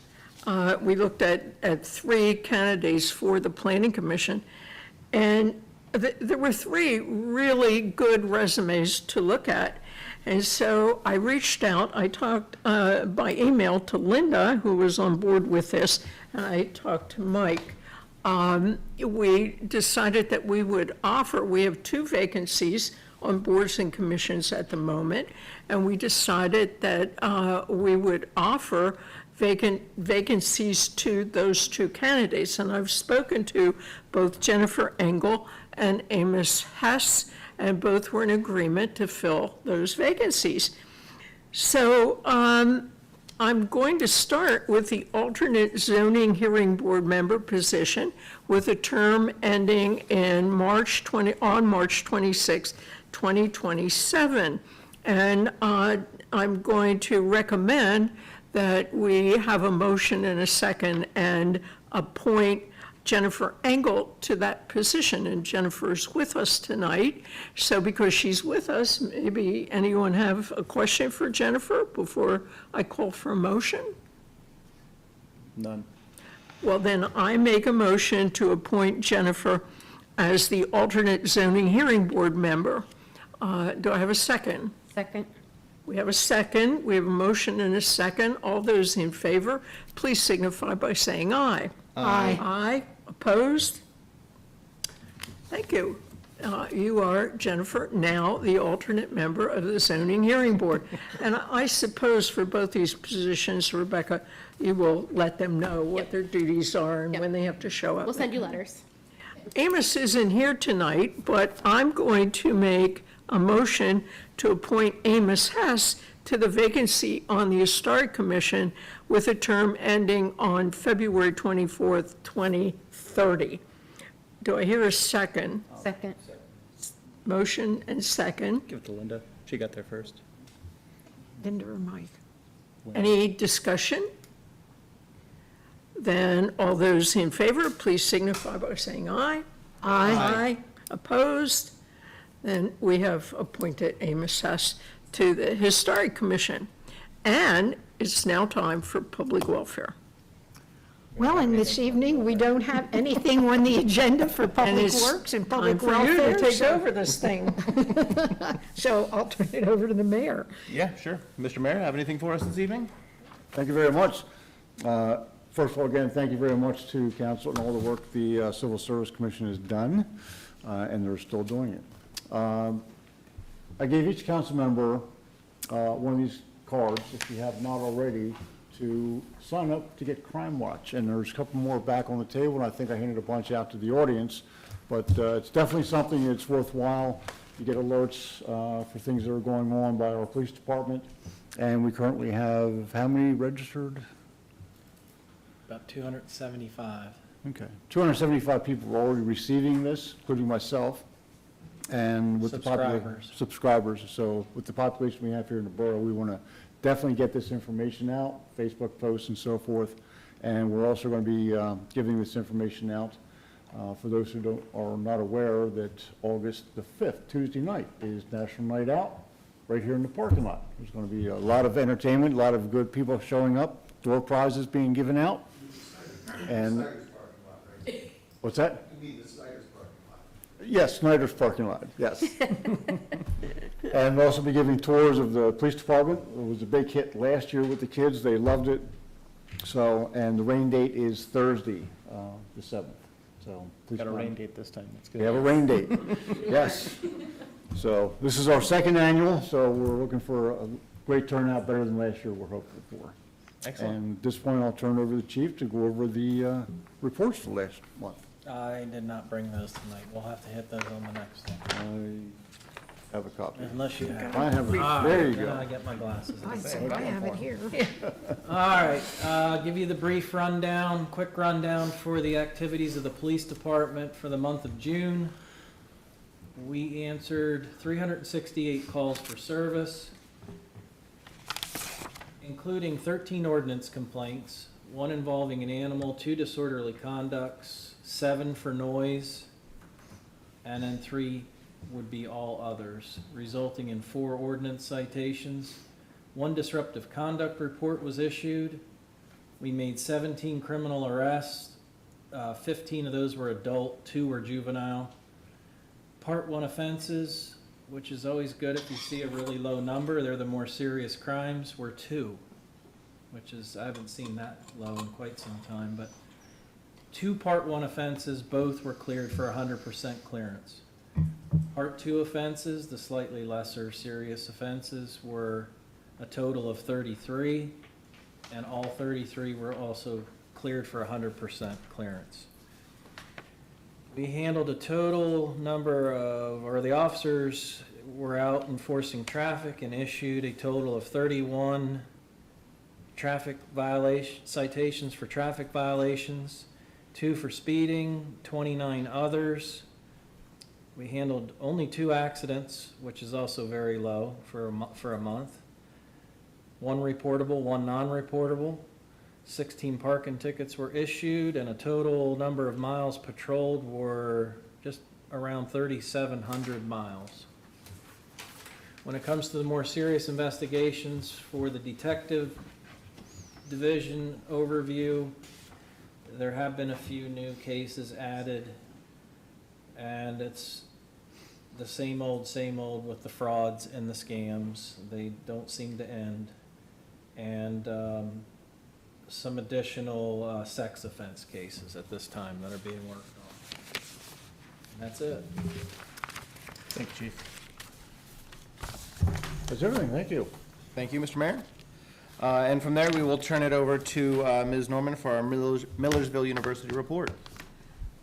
we looked at 3 candidates for the Planning Commission, and there were 3 really good resumes to look at. And so I reached out, I talked by email to Linda, who was on board with this, and I talked to Mike. We decided that we would offer, we have 2 vacancies on boards and commissions at the moment, and we decided that we would offer vacancies to those 2 candidates. And I've spoken to both Jennifer Engel and Amos Hess, and both were in agreement to fill those vacancies. So I'm going to start with the alternate zoning hearing board member position with a term ending in March 26, 2027. And I'm going to recommend that we have a motion and a second and appoint Jennifer Engel to that position. And Jennifer's with us tonight, so because she's with us, maybe anyone have a question for Jennifer before I call for a motion? None. Well, then I make a motion to appoint Jennifer as the alternate zoning hearing board member. Do I have a second? Second. We have a second. We have a motion and a second. All those in favor, please signify by saying aye. Aye. Aye. Opposed? Thank you. You are, Jennifer, now the alternate member of the zoning hearing board. And I suppose for both these positions, Rebecca, you will let them know what their duties are and when they have to show up. We'll send you letters. Amos isn't here tonight, but I'm going to make a motion to appoint Amos Hess to the vacancy on the Historic Commission with a term ending on February 24th, 2030. Do I hear a second? Second. Motion and second. Give it to Linda. She got there first. Linda or Mike? Any discussion? Then all those in favor, please signify by saying aye. Aye. Opposed? Then we have appointed Amos Hess to the Historic Commission. And it's now time for public welfare. Well, and this evening, we don't have anything on the agenda for Public it's Works and Public Time for you Welfare. to take so- over this thing. So I'll turn it over to the mayor. Yeah, sure. Mr. Mayor, have anything for us this evening? Thank you very much. First of all, again, thank you very much to council and all the work the Civil Service Commission has done, and they're still doing it. I gave each council member one of these cards, if you have not already, to sign up to get Crime Watch. And there's a couple more back on the table, and I think I handed a bunch out to the audience. But it's definitely something that's worthwhile. You get alerts for things that are going on by our police department. And we currently have, how many registered? About 275. Okay. 275 people are already receiving this, including myself. And with the subscribers. So with the population we have here in the borough, we want to definitely get this information out, Facebook posts and so forth. And we're also going to be giving this information out For those who are not aware, that August the 5th, Tuesday night, is National Night Out, right here in the parking lot. There's going to be a lot of entertainment, a lot of good people showing up, door prizes being given out. And what's that? You mean the Snyder's parking lot? Yes, Snyder's parking lot, yes. And we'll also be giving tours of the police department. It was a big hit last year with the kids. They loved it. So, and the rain date is Thursday, the 7th. So please Got a come. rain date this time, that's good. We have a rain date, yes. So this is our second annual, so we're looking for a great turnout, better than last year we're hoping for. Excellent. And at this point, I'll turn over to the chief to go over the reports for last month. I did not bring those tonight. We'll have to hit those on the next one. I have a copy. Unless you have. I have, All there you right, then I go. get my glasses. I think I have it here. All right, give you the brief rundown, quick rundown for the activities of the police department for the month of June. We answered 368 calls for service, including 13 ordinance complaints, 1 involving an animal, 2 disorderly conducts, 7 for noise, and then 3 would be all others, resulting in 4 ordinance citations. 1 disruptive conduct report was issued. We made 17 criminal arrests. 15 of those were adult, 2 were juvenile. Part 1 offenses, which is always good if you see a really low number, they're the more serious crimes, were 2, which is, I haven't seen that low in quite some time, but 2 Part 1 offenses, both were cleared for 100% clearance. Part 2 offenses, the slightly lesser serious offenses, were a total of 33, and all 33 were also cleared for 100% clearance. We handled a total number of, or the officers were out enforcing traffic and issued a total of 31 traffic citations for traffic violations, 2 for speeding, 29 others. We handled only 2 accidents, which is also very low for a month. 1 reportable, 1 non-reportable. 16 parking tickets were issued, and a total number of miles patrolled were just around 3,700 miles. When it comes to the more serious investigations for the detective division overview, there have been a few new cases added, and it's the same old with the frauds and the scams. They don't seem to end. And some additional sex offense cases at this time that are being worked on. And that's it. Thank you, Chief. That's everything, thank you. Thank you, Mr. Mayor. And from there, we will turn it over to Ms. Norman for our Millersville University report.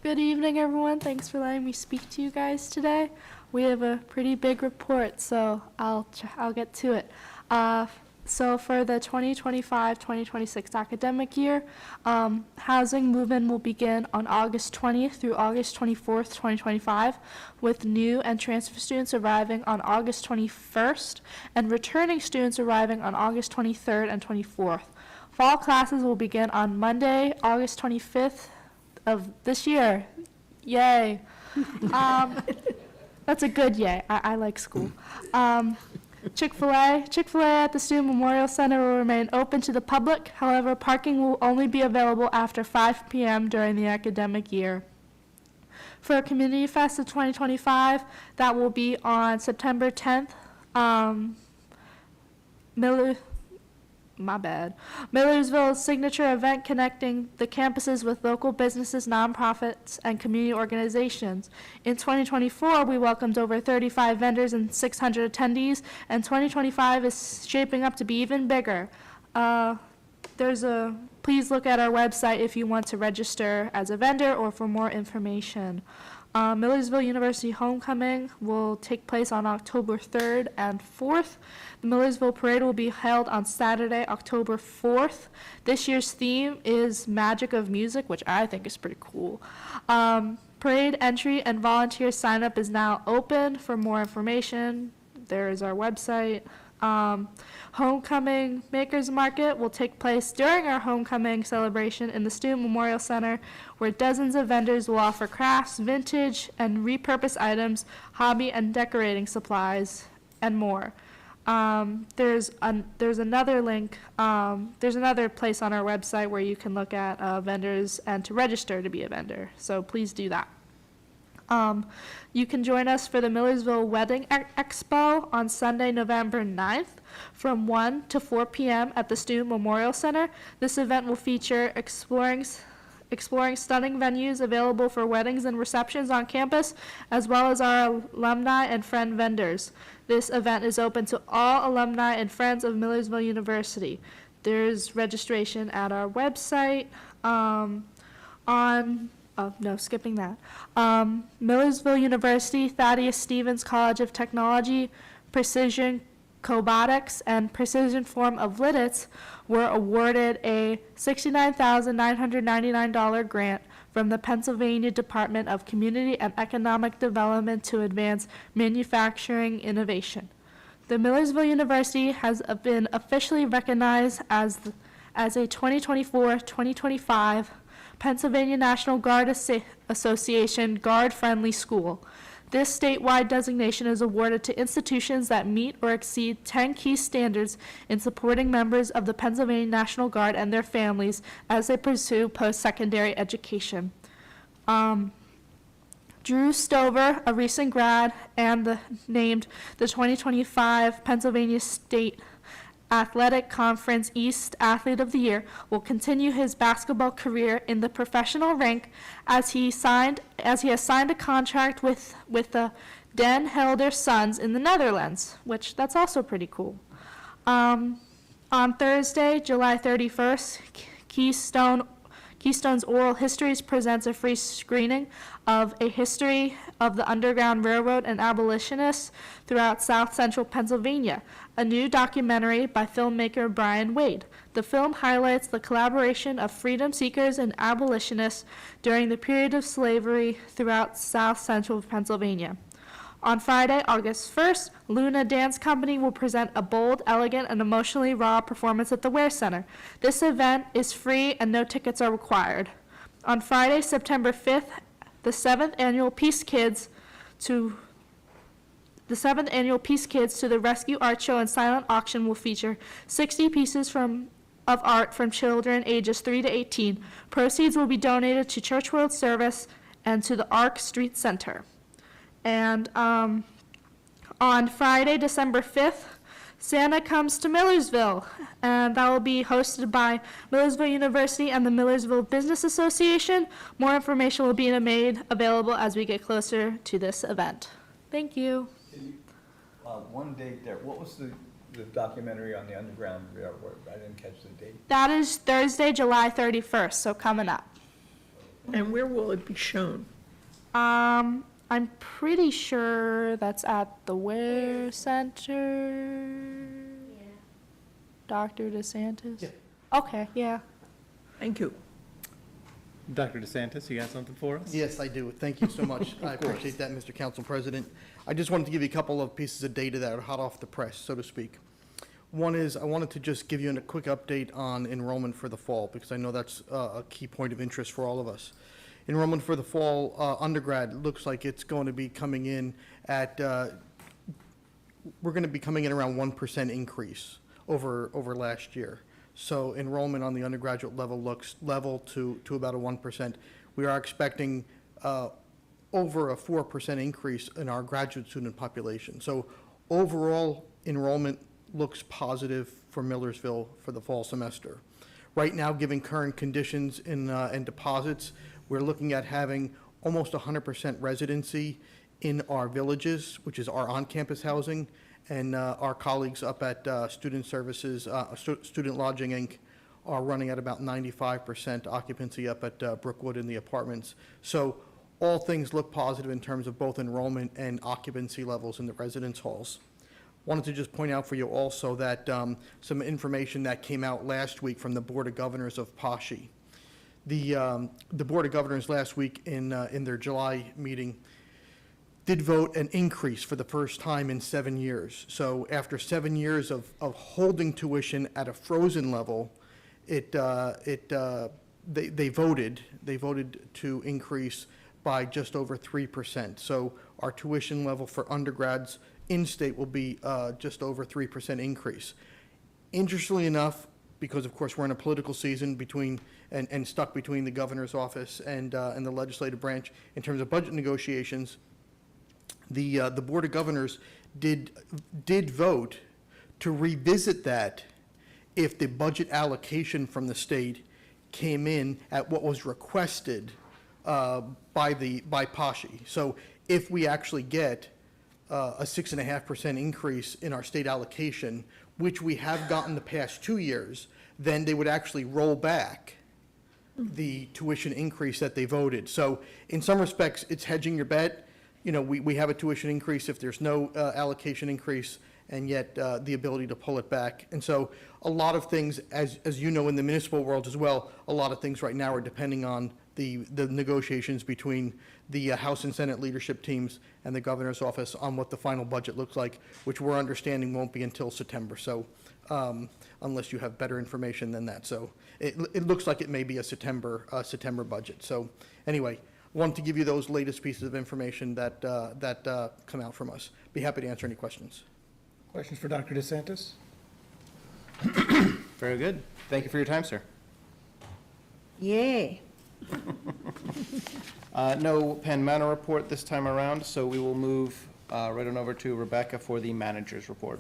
Good evening, everyone. Thanks for letting me speak to you guys today. We have a pretty big report, so I'll get to it. So for the 2025-2026 academic year, housing move-in will begin on August 20th through August 24th, 2025, with new and transfer students arriving on August 21st and returning students arriving on August 23rd and 24th. Fall classes will begin on Monday, August 25th of this year. Yay. That's a good yay. I like school. Chick-fil-A at the Student Memorial Center will remain open to the public. However, parking will only be available after 5 p.m. during the academic year. For Community Fest of 2025, that will be on September 10th. Millersville's signature event connecting the campuses with local businesses, nonprofits, and community organizations. In 2024, we welcomed over 35 vendors and 600 attendees, and 2025 is shaping up to be even bigger. Please look at our website if you want to register as a vendor or for more information. Millersville University Homecoming will take place on October 3rd and 4th. The Millersville Parade will be held on Saturday, October 4th. This year's theme is Magic of Music, which I think is pretty cool. Parade entry and volunteer sign-up is now open. For more information, there is our website. Homecoming Makers Market will take place during our homecoming celebration in the Student Memorial Center, where dozens of vendors will offer crafts, vintage and repurposed items, hobby and decorating supplies, and more. There's another link, there's another place on our website where you can look at vendors and to register to be a vendor, so please do that. You can join us for the Millersville Wedding Expo on Sunday, November 9th from 1 to 4 p.m. at the Student Memorial Center. This event will feature exploring stunning venues available for weddings and receptions on campus, as well as our alumni and friend vendors. This event is open to all alumni and friends of Millersville University. There's registration at our website skipping that. Millersville University, Thaddeus Stevens College of Technology, Precision Cobotics, and Precision Form of Lidditz were awarded a $69,999 grant from the Pennsylvania Department of Community and Economic Development to advance manufacturing innovation. The Millersville University has been officially recognized as a 2024-2025 Pennsylvania National Guard Association Guard-Friendly School. This statewide designation is awarded to institutions that meet or exceed 10 key standards in supporting members of the Pennsylvania National Guard and their families as they pursue post-secondary education. Drew Stover, a recent grad and named the 2025 Pennsylvania State Athletic Conference East Athlete of the Year, will continue his basketball career in the professional rank as he has signed a contract with the Den Helder Sons in the Netherlands, which that's also pretty cool. On Thursday, July 31st, Keystone's Oral Histories presents a free screening of a history of the Underground Railroad and abolitionists throughout South Central Pennsylvania, a new documentary by filmmaker Brian Wade. The film highlights the collaboration of freedom seekers and abolitionists during the period of slavery throughout South Central Pennsylvania. On Friday, August 1st, Luna Dance Company will present a bold, elegant, and emotionally raw performance at the Ware Center. This event is free and no tickets are required. On Friday, September 5th, the 7th Annual Peace Kids to the Rescue Art Show and Silent Auction will feature 60 pieces of art from children ages 3 to 18. Proceeds will be donated to Church World Service and to the Arc Street Center. And on Friday, December 5th, Santa Comes to Millersville, and that will be hosted by Millersville University and the Millersville Business Association. More information will be made available as we get closer to this event. Thank you. One date there, what was the documentary on the Underground Railroad? I didn't catch the date. That is Thursday, July 31st, so coming up. And where will it be shown? I'm pretty sure that's at the Ware Center. Yeah. Dr. DeSantis? Yeah. Okay, yeah. Thank you. Dr. DeSantis, you got something for us? Yes, I do. Thank you so much. I appreciate that, Mr. Council President. I just wanted to give you a couple of pieces of data that are hot off the press, so to speak. One is I wanted to just give you a quick update on enrollment for the fall, because I know that's a key point of interest for all of us. Enrollment for the fall undergrad looks like it's going to be coming in at, we're going to be coming in around 1% increase over last year. So enrollment on the undergraduate level looks level to about a 1%. We are expecting over a 4% increase in our graduate student population. So overall enrollment looks positive for Millersville for the fall semester. Right now, given current conditions in deposits, we're looking at having almost 100% residency in our villages, which is our on-campus housing, and our colleagues up at Student Services, Student Lodging, Inc. are running at about 95% occupancy up at Brookwood in the apartments. So all things look positive in terms of both enrollment and occupancy levels in the residence halls. Wanted to just point out for you also that some information that came out last week from the Board of Governors of PASHI. The Board of Governors last week in their July meeting did vote an increase for the first time in 7 years. So after 7 years of holding tuition at a frozen level, they voted to increase by just over 3%. So our tuition level for undergrads in-state will be just over 3% increase. Interestingly enough, because of course we're in a political season and stuck between the governor's office and the legislative branch in terms of budget negotiations, the Board of Governors did vote to revisit that if the budget allocation from the state came in at what was requested by PASHE. So if we actually get a 6.5% increase in our state allocation, which we have gotten the past 2 years, then they would actually roll back the tuition increase that they voted. So in some respects, it's hedging your bet. You know, we have a tuition increase if there's no allocation increase, and yet the ability to pull it back. And so a lot of things, as you know, in the municipal world as well, a lot of things right now are depending on the negotiations between the House and Senate leadership teams and the governor's office on what the final budget looks like, which we're understanding won't be until September. So unless you have better information than that. So it looks like it may be a September budget. So anyway, wanted to give you those latest pieces of information that come out from us. Be happy to answer any questions. Questions for Dr. DeSantis? Very good. Thank you for your time, sir. Yay. No Penn Manor report this time around, so we will move right on over to Rebecca for the manager's report.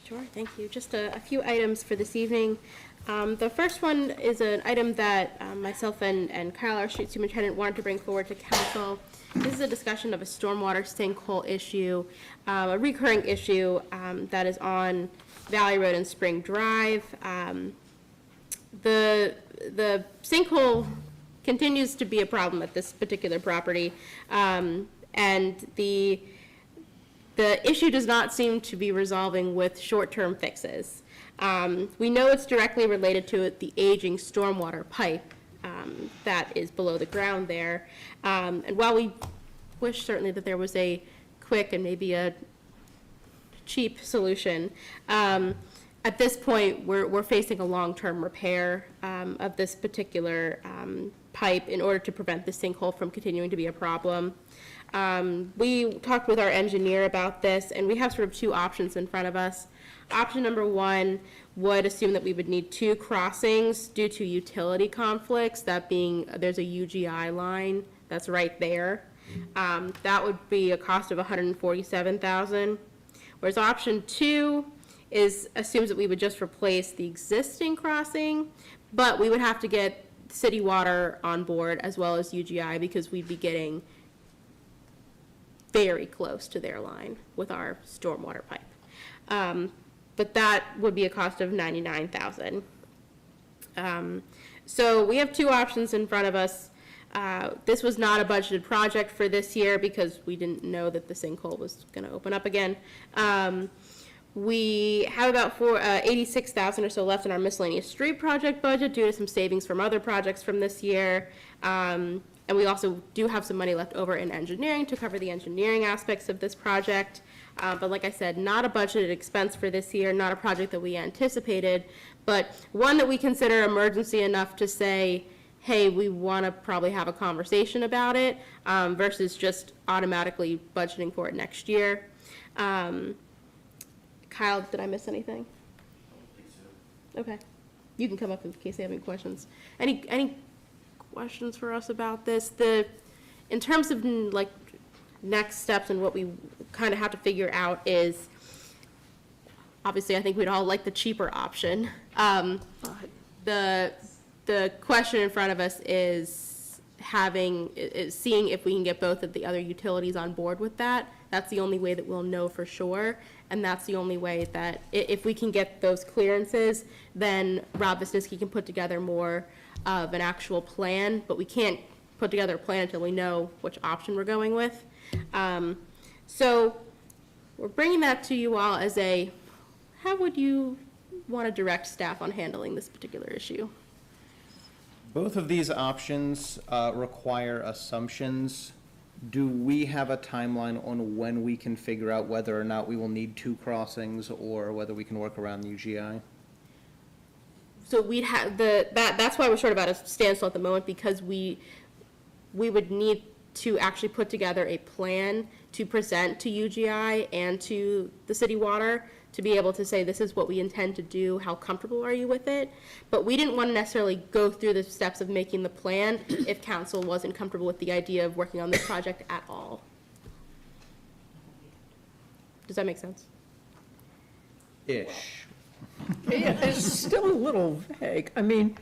Sure, thank you. Just a few items for this evening. The first one is an item that myself and Kyle, our street superintendent, wanted to bring forward to council. This is a discussion of a stormwater sinkhole issue, a recurring issue that is on Valley Road and Spring Drive. The sinkhole continues to be a problem at this particular property, and the issue does not seem to be resolving with short-term fixes. We know it's directly related to the aging stormwater pipe that is below the ground there. And while we wish certainly that there was a quick and maybe a cheap solution, at this point, we're facing a long-term repair of this particular pipe in order to prevent the sinkhole from continuing to be a problem. We talked with our engineer about this, and we have sort of two options in front of us. Option number one would assume that we would need 2 crossings due to utility conflicts, that being there's a UGI line that's right there. That would be a cost of $147,000. Whereas option 2 assumes that we would just replace the existing crossing, but we would have to get city water on board as well as UGI, because we'd be getting very close to their line with our stormwater pipe. But that would be a cost of $99,000. So we have 2 options in front of us. This was not a budgeted project for this year because we didn't know that the sinkhole was going to open up again. We have about $86,000 or so left in our miscellaneous street project budget due to some savings from other projects from this year. And we also do have some money left over in engineering to cover the engineering aspects of this project. But like I said, not a budgeted expense for this year, not a project that we anticipated, but one that we consider emergency enough to say, hey, we want to probably have a conversation about it, versus just automatically budgeting for it next year. Kyle, did I miss anything? I don't think so. Okay. You can come up in case you have any questions. Any questions for us about this? In terms of like next steps and what we kind of have to figure out is, obviously I think we'd all like the cheaper option. The question in front of us is seeing if we can get both of the other utilities on board with that. That's the only way that we'll know for sure. And that's the only way that, if we can get those clearances, then Rob Wisniewski can put together more of an actual plan, but we can't put together a plan until we know which option we're going with. So we're bringing that to you all as how would you want to direct staff on handling this particular issue? Both of these options require assumptions Do we have a timeline on when we can figure out whether or not we will need 2 crossings or whether we can work around UGI? So we'd have that's why we're sort of at a standstill at the moment, because we would need to actually put together a plan to present to UGI and to the city water to be able to say, this is what we intend to do, how comfortable are you with it? But we didn't want to necessarily go through the steps of making the plan if council wasn't comfortable with the idea of working on this project at all. Does that make sense? Ish. Yeah, it's still a little vague. I mean,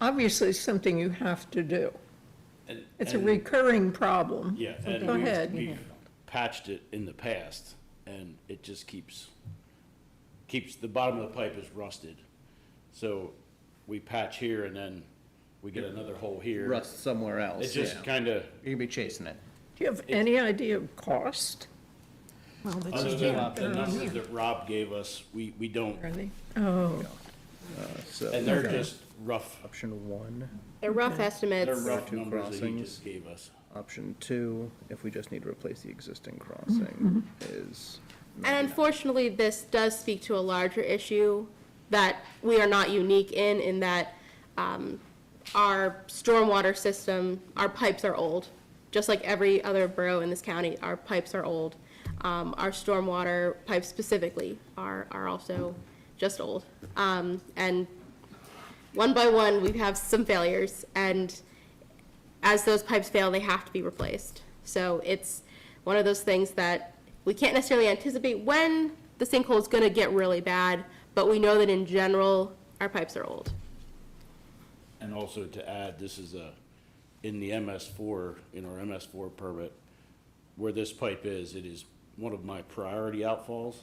obviously, it's something you have to do. It's a recurring problem. Yeah, Go and ahead. we've patched it in the past, and it just keeps, the bottom of the pipe is rusted. So we patch here and then we get another hole here. Rust somewhere else. It just yeah. kind of, You can be chasing it. Do you have any idea of cost? Well, this other is than not the numbers that Rob gave us, we don't, really. Oh, So and they're just rough, option 1, They're rough estimates. they're rough 2 numbers that he crossings. just gave us. option 2, if we just need to replace the existing crossing, is. And unfortunately, this does speak to a larger issue that we are not unique in that our stormwater system, our pipes are old. Just like every other borough in this county, our pipes are old. Our stormwater pipes specifically are also just old. And one by one, we have some failures, and as those pipes fail, they have to be replaced. So it's one of those things that we can't necessarily anticipate when the sinkhole is going to get really bad, but we know that in general, our pipes are old. And also to add, this is in the MS4, in our MS4 permit, where this pipe is, it is one of my priority outfalls.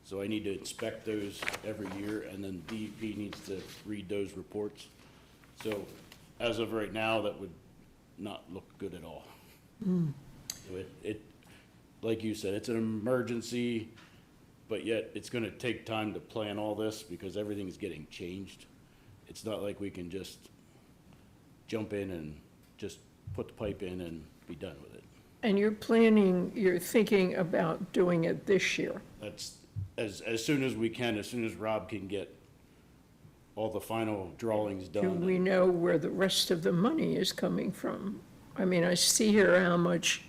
So I need to inspect those every year, and then DEP needs to read those reports. So as of right now, that would not look good at all. So it, like you said, it's an emergency, but yet it's gonna take time to plan all this because everything's getting changed. It's not like we can just jump in and just put the pipe in and be done with it. and you're thinking about doing it this year? That's, as soon as we can, as soon as Rob can get all the final drawings Do done. we know where the rest of the money is coming from? I mean, I see here how much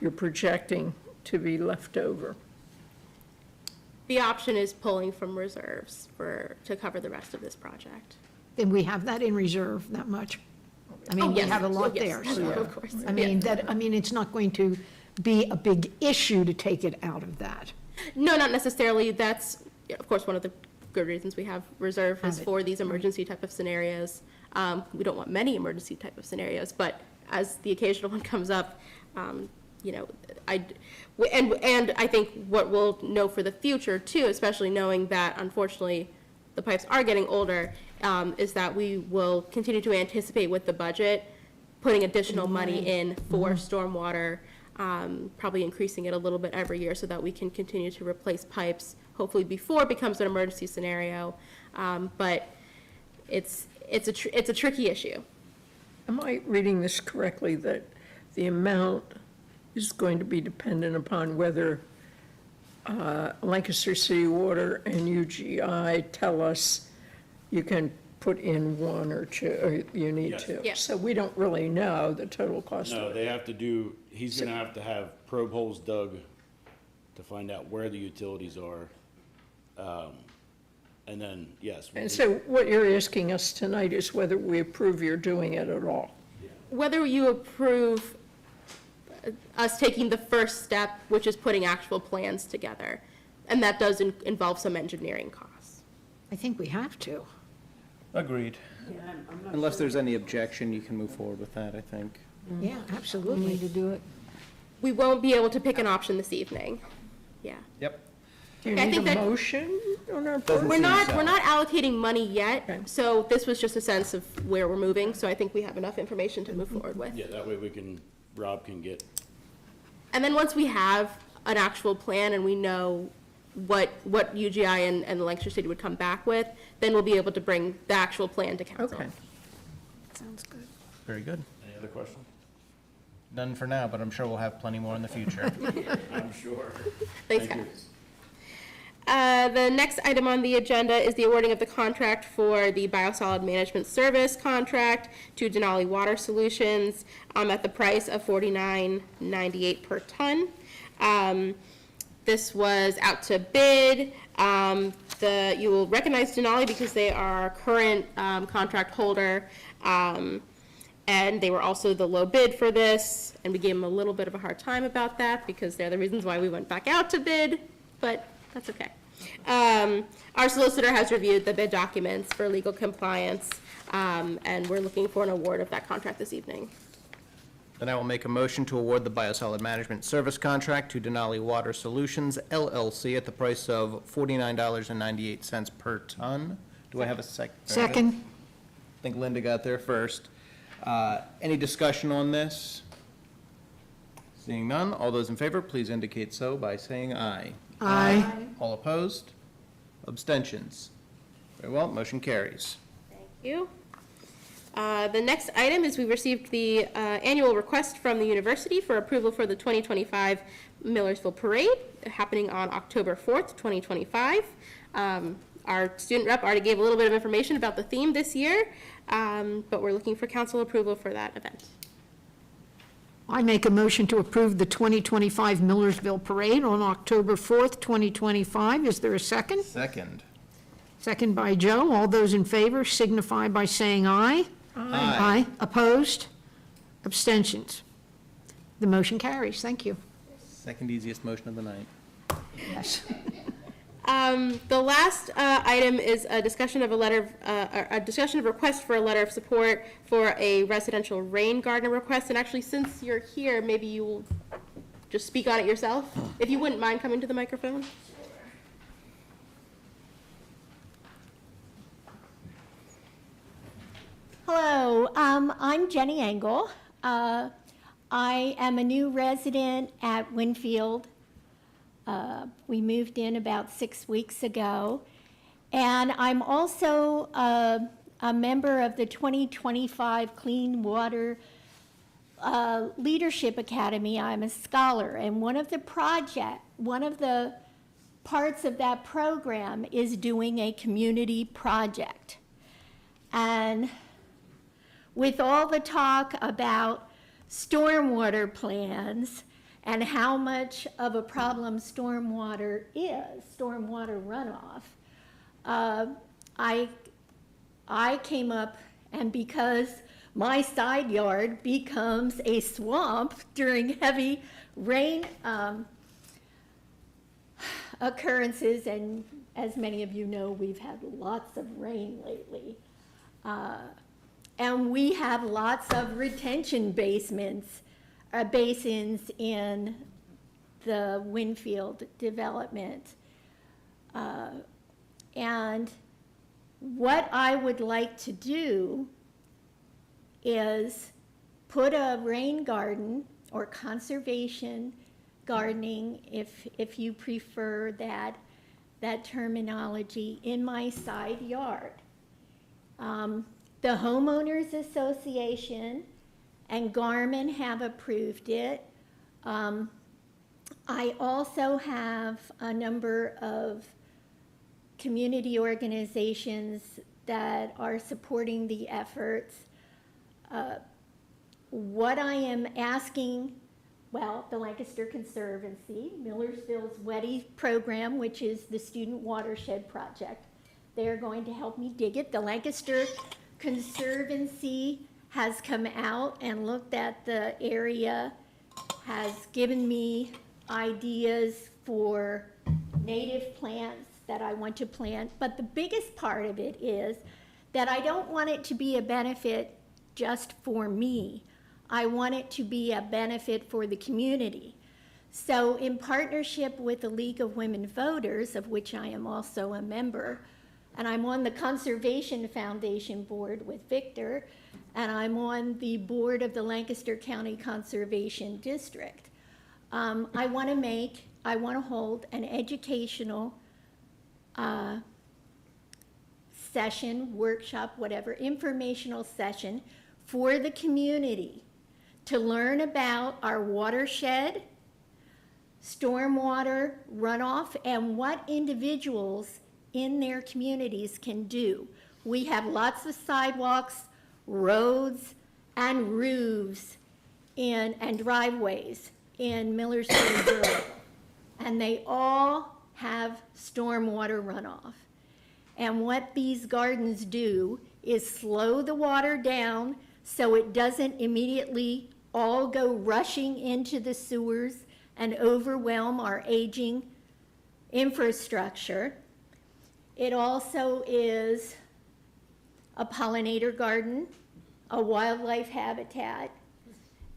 you're projecting to be left over. The option is pulling from reserves to cover the rest of this project. Then we have that in reserve, that much? I mean, we yes. have a lot Oh, yes. there, so. Of course. I mean, it's not going to be a big issue to take it out of that. No, not necessarily. That's, of course, one of the good reasons we have reserve is Have it. for these emergency type of scenarios. We don't want many emergency type of scenarios, but as the occasional one comes up, you know, and I think what we'll know for the future too, especially knowing that unfortunately the pipes are getting older, is that we will continue to anticipate with the budget, putting additional money in for stormwater, probably increasing it a little bit every year so that we can continue to replace pipes, hopefully before it becomes an emergency scenario. But it's a tricky issue. Am I reading this correctly, that the amount is going to be dependent upon whether Lancaster City Water and UGI tell us you can put in 1 or 2, or you need Yes. 2? Yeah. So we don't really know the total cost No, of it. they have to do, he's gonna have to have probe holes dug to find out where the utilities are. And then, yes. And so what you're asking us tonight is whether we approve your doing it at all. Whether you approve us taking the first step, which is putting actual plans together, and that does involve some engineering costs. I think we have to. Agreed. Unless there's any objection, you can move forward with that, I think. Yeah, absolutely. to do it. We won't be able to pick an option this evening. Yeah. Yep. Do you I need think a that- motion on our Doesn't board? We're not allocating money yet, Okay. so this was just a sense of where we're moving, so I think we have enough information to move forward with. Yeah, that way Rob can get, And then once we have an actual plan and we know what UGI and the Lancaster City would come back with, then we'll be able to bring the actual plan to council. Okay. Sounds good. Very good. any other questions? None for now, but I'm sure we'll have plenty more in the future. I'm sure. Thanks, Thank you. The next item on the agenda is the awarding of the contract for the biosolid management service contract to Denali Water Solutions at the price of $49.98 per ton. This was out to bid. You will recognize Denali because they are our current contract holder. And they were also the low bid for this, and we gave them a little bit of a hard time about that because they're the reasons why we went back out to bid, but that's okay. Our solicitor has reviewed the bid documents for legal compliance, and we're looking for an award of that contract this evening. Then I will make a motion to award the biosolid management service contract to Denali Water Solutions LLC at the price of $49.98 per ton. Do I have a second? Second. I think Linda got there first. Any discussion on this? Seeing none, all those in favor, please indicate so by saying aye. Aye. All opposed? Abstentions? Very well, motion carries. Thank you. The next item is we received the annual request from the university for approval for the 2025 Millersville Parade happening on October 4th, 2025. Our student rep already gave a little bit of information about the theme this year, but we're looking for council approval for that event. I make a motion to approve the 2025 Millersville Parade on October 4th, 2025. Is there a second? Second. Second by Joe. All those in favor signify by saying aye. Aye. Opposed? Abstentions? The motion carries. Thank you. Second easiest motion of the night. Yes. The last item is a discussion of a discussion of request for a letter of support for a residential rain garden request. And actually, since you're here, maybe you will just speak on it yourself, if you wouldn't mind coming to the microphone. Hello, I'm Jenny Engel. I am a new resident at Winfield. We moved in about 6 weeks ago. And I'm also a member of the 2025 Clean Water Leadership Academy. I'm a scholar. And one of the parts of that program is doing a community project. And with all the talk about stormwater plans and how much of a problem stormwater is, stormwater runoff, I came up, and because my side yard becomes a swamp during heavy rain occurrences, and as many of you know, we've had lots of rain lately. And we have lots of retention basins in the Winfield development. And what I would like to do is put a rain garden or conservation gardening, if you prefer that terminology, in my side yard. The Homeowners Association and Garmin have approved it. I also have a number of community organizations that are supporting the efforts. What I am asking, well, the Lancaster Conservancy, Millersville's WEDI program, which is the Student Watershed Project, they're going to help me dig it. The Lancaster Conservancy has come out and looked at the area, has given me ideas for native plants that I want to plant. But the biggest part of it is that I don't want it to be a benefit just for me. I want it to be a benefit for the community. So in partnership with the League of Women Voters, of which I am also a member, and I'm on the Conservation Foundation board with Victor, and I'm on the board of the Lancaster County Conservation District. I want to hold an educational session, workshop, whatever, informational session for the community to learn about our watershed, stormwater runoff, and what individuals in their communities can do. We have lots of sidewalks, roads, and roofs and driveways in Millersville Borough, and they all have stormwater runoff. And what these gardens do is slow the water down so it doesn't immediately all go rushing into the sewers and overwhelm our aging infrastructure. It also is a pollinator garden, a wildlife habitat,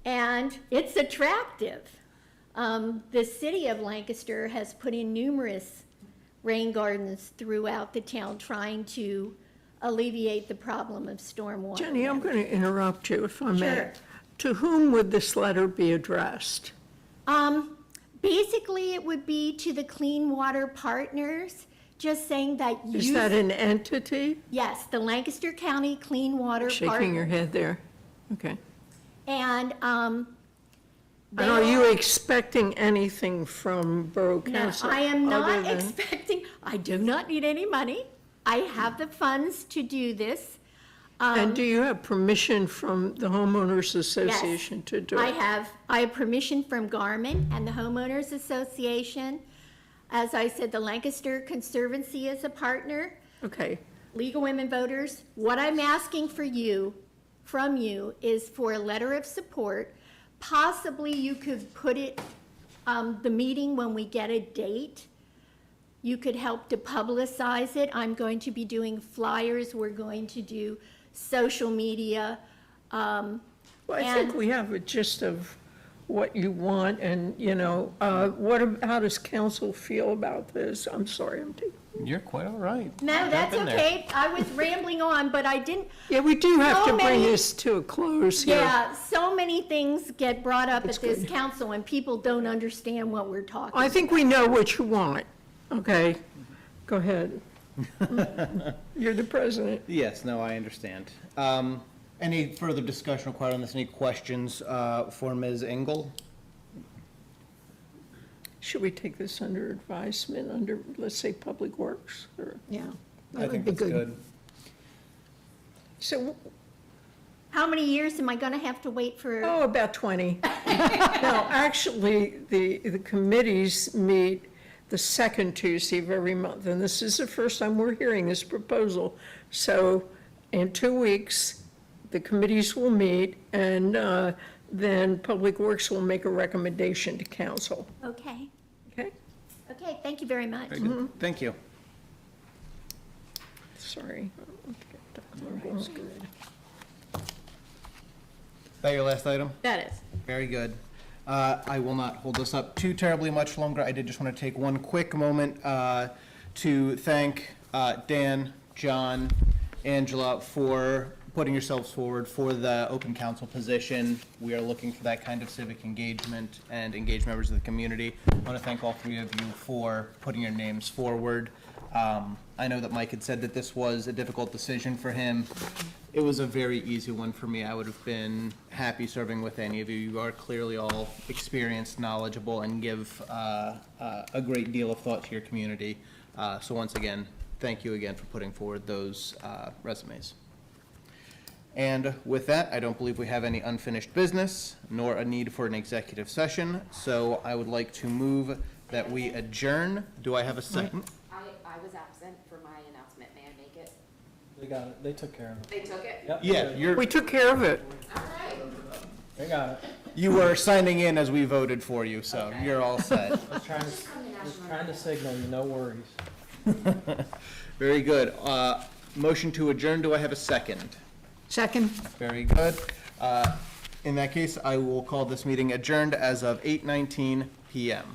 and it's attractive. The city of Lancaster has put in numerous rain gardens throughout the town trying to alleviate the problem of stormwater. Jenny, I'm going to interrupt you if I may. Sure. To whom would this letter be addressed? Basically, it would be to the Clean Water Partners, just saying that you. Is that an entity? Yes, the Lancaster County Clean Water Partners. Shaking your head there. Okay. And, And are you expecting anything from Borough no, Council? I am other not than- expecting, I do not need any money. I have the funds to do this. And do you have permission from the homeowners association to do it? I have permission from Garmin and the homeowners association. As I said, the Lancaster Conservancy is a partner. Okay. League of Women Voters. What I'm asking from you is for a letter of support. Possibly you could put it, the meeting when we get a date. You could help to publicize it. I'm going to be doing flyers. We're going to do social media. Well, I think we have a gist of what you want, and, you know, how does council feel about this? I'm sorry, I'm taking. You're quite all right. No, that's Jump in there. okay. I was rambling on, but I didn't. Yeah, we do have So to bring many- this to a close here. Yeah, so many things get brought up It's at this good. council, and people don't understand what we're talking I about. think we know what you want, okay? Go ahead. You're the president. Yes, no, I understand. Any further discussion required on this? Any questions for Ms. Engel? Should we take this under advisement, under, let's say, Public Works? Or- Yeah. I think that's good. So, How many years am I gonna have to wait for? oh, about 20. No, actually, the committees meet the second Tuesday of every month, and this is the first time we're hearing this proposal. So in 2 weeks, the committees will meet, and then Public Works will make a recommendation to council. Okay, Okay? okay, thank you very much. Very good. Thank you. Sorry. Is that your last item? That is. Very good. I will not hold this up too terribly much longer. I did just want to take one quick moment to thank Dan, John, Angela for putting yourselves forward for the open council position. We are looking for that kind of civic engagement and engage members of the community. I want to thank all three of you for putting your names forward. I know that Mike had said that this was a difficult decision for him. It was a very easy one for me. I would have been happy serving with any of you. You are clearly all experienced, knowledgeable, and give a great deal of thought to your community. So once again, thank you again for putting forward those resumes. And with that, I don't believe we have any unfinished business, nor a need for an executive session. So I would like to move that we adjourn. Do I have a second? I was absent for my announcement. May I make it? They got it, they took care of it. They took it? Yep. Yeah, We took care of it. All right. They got it. you were signing in as we voted for you, so you're all set. Just trying to signal you, no worries. Very good. Motion to adjourn, do I have a second? Second? Very good. In that case, I will call this meeting adjourned as of 8:19 PM.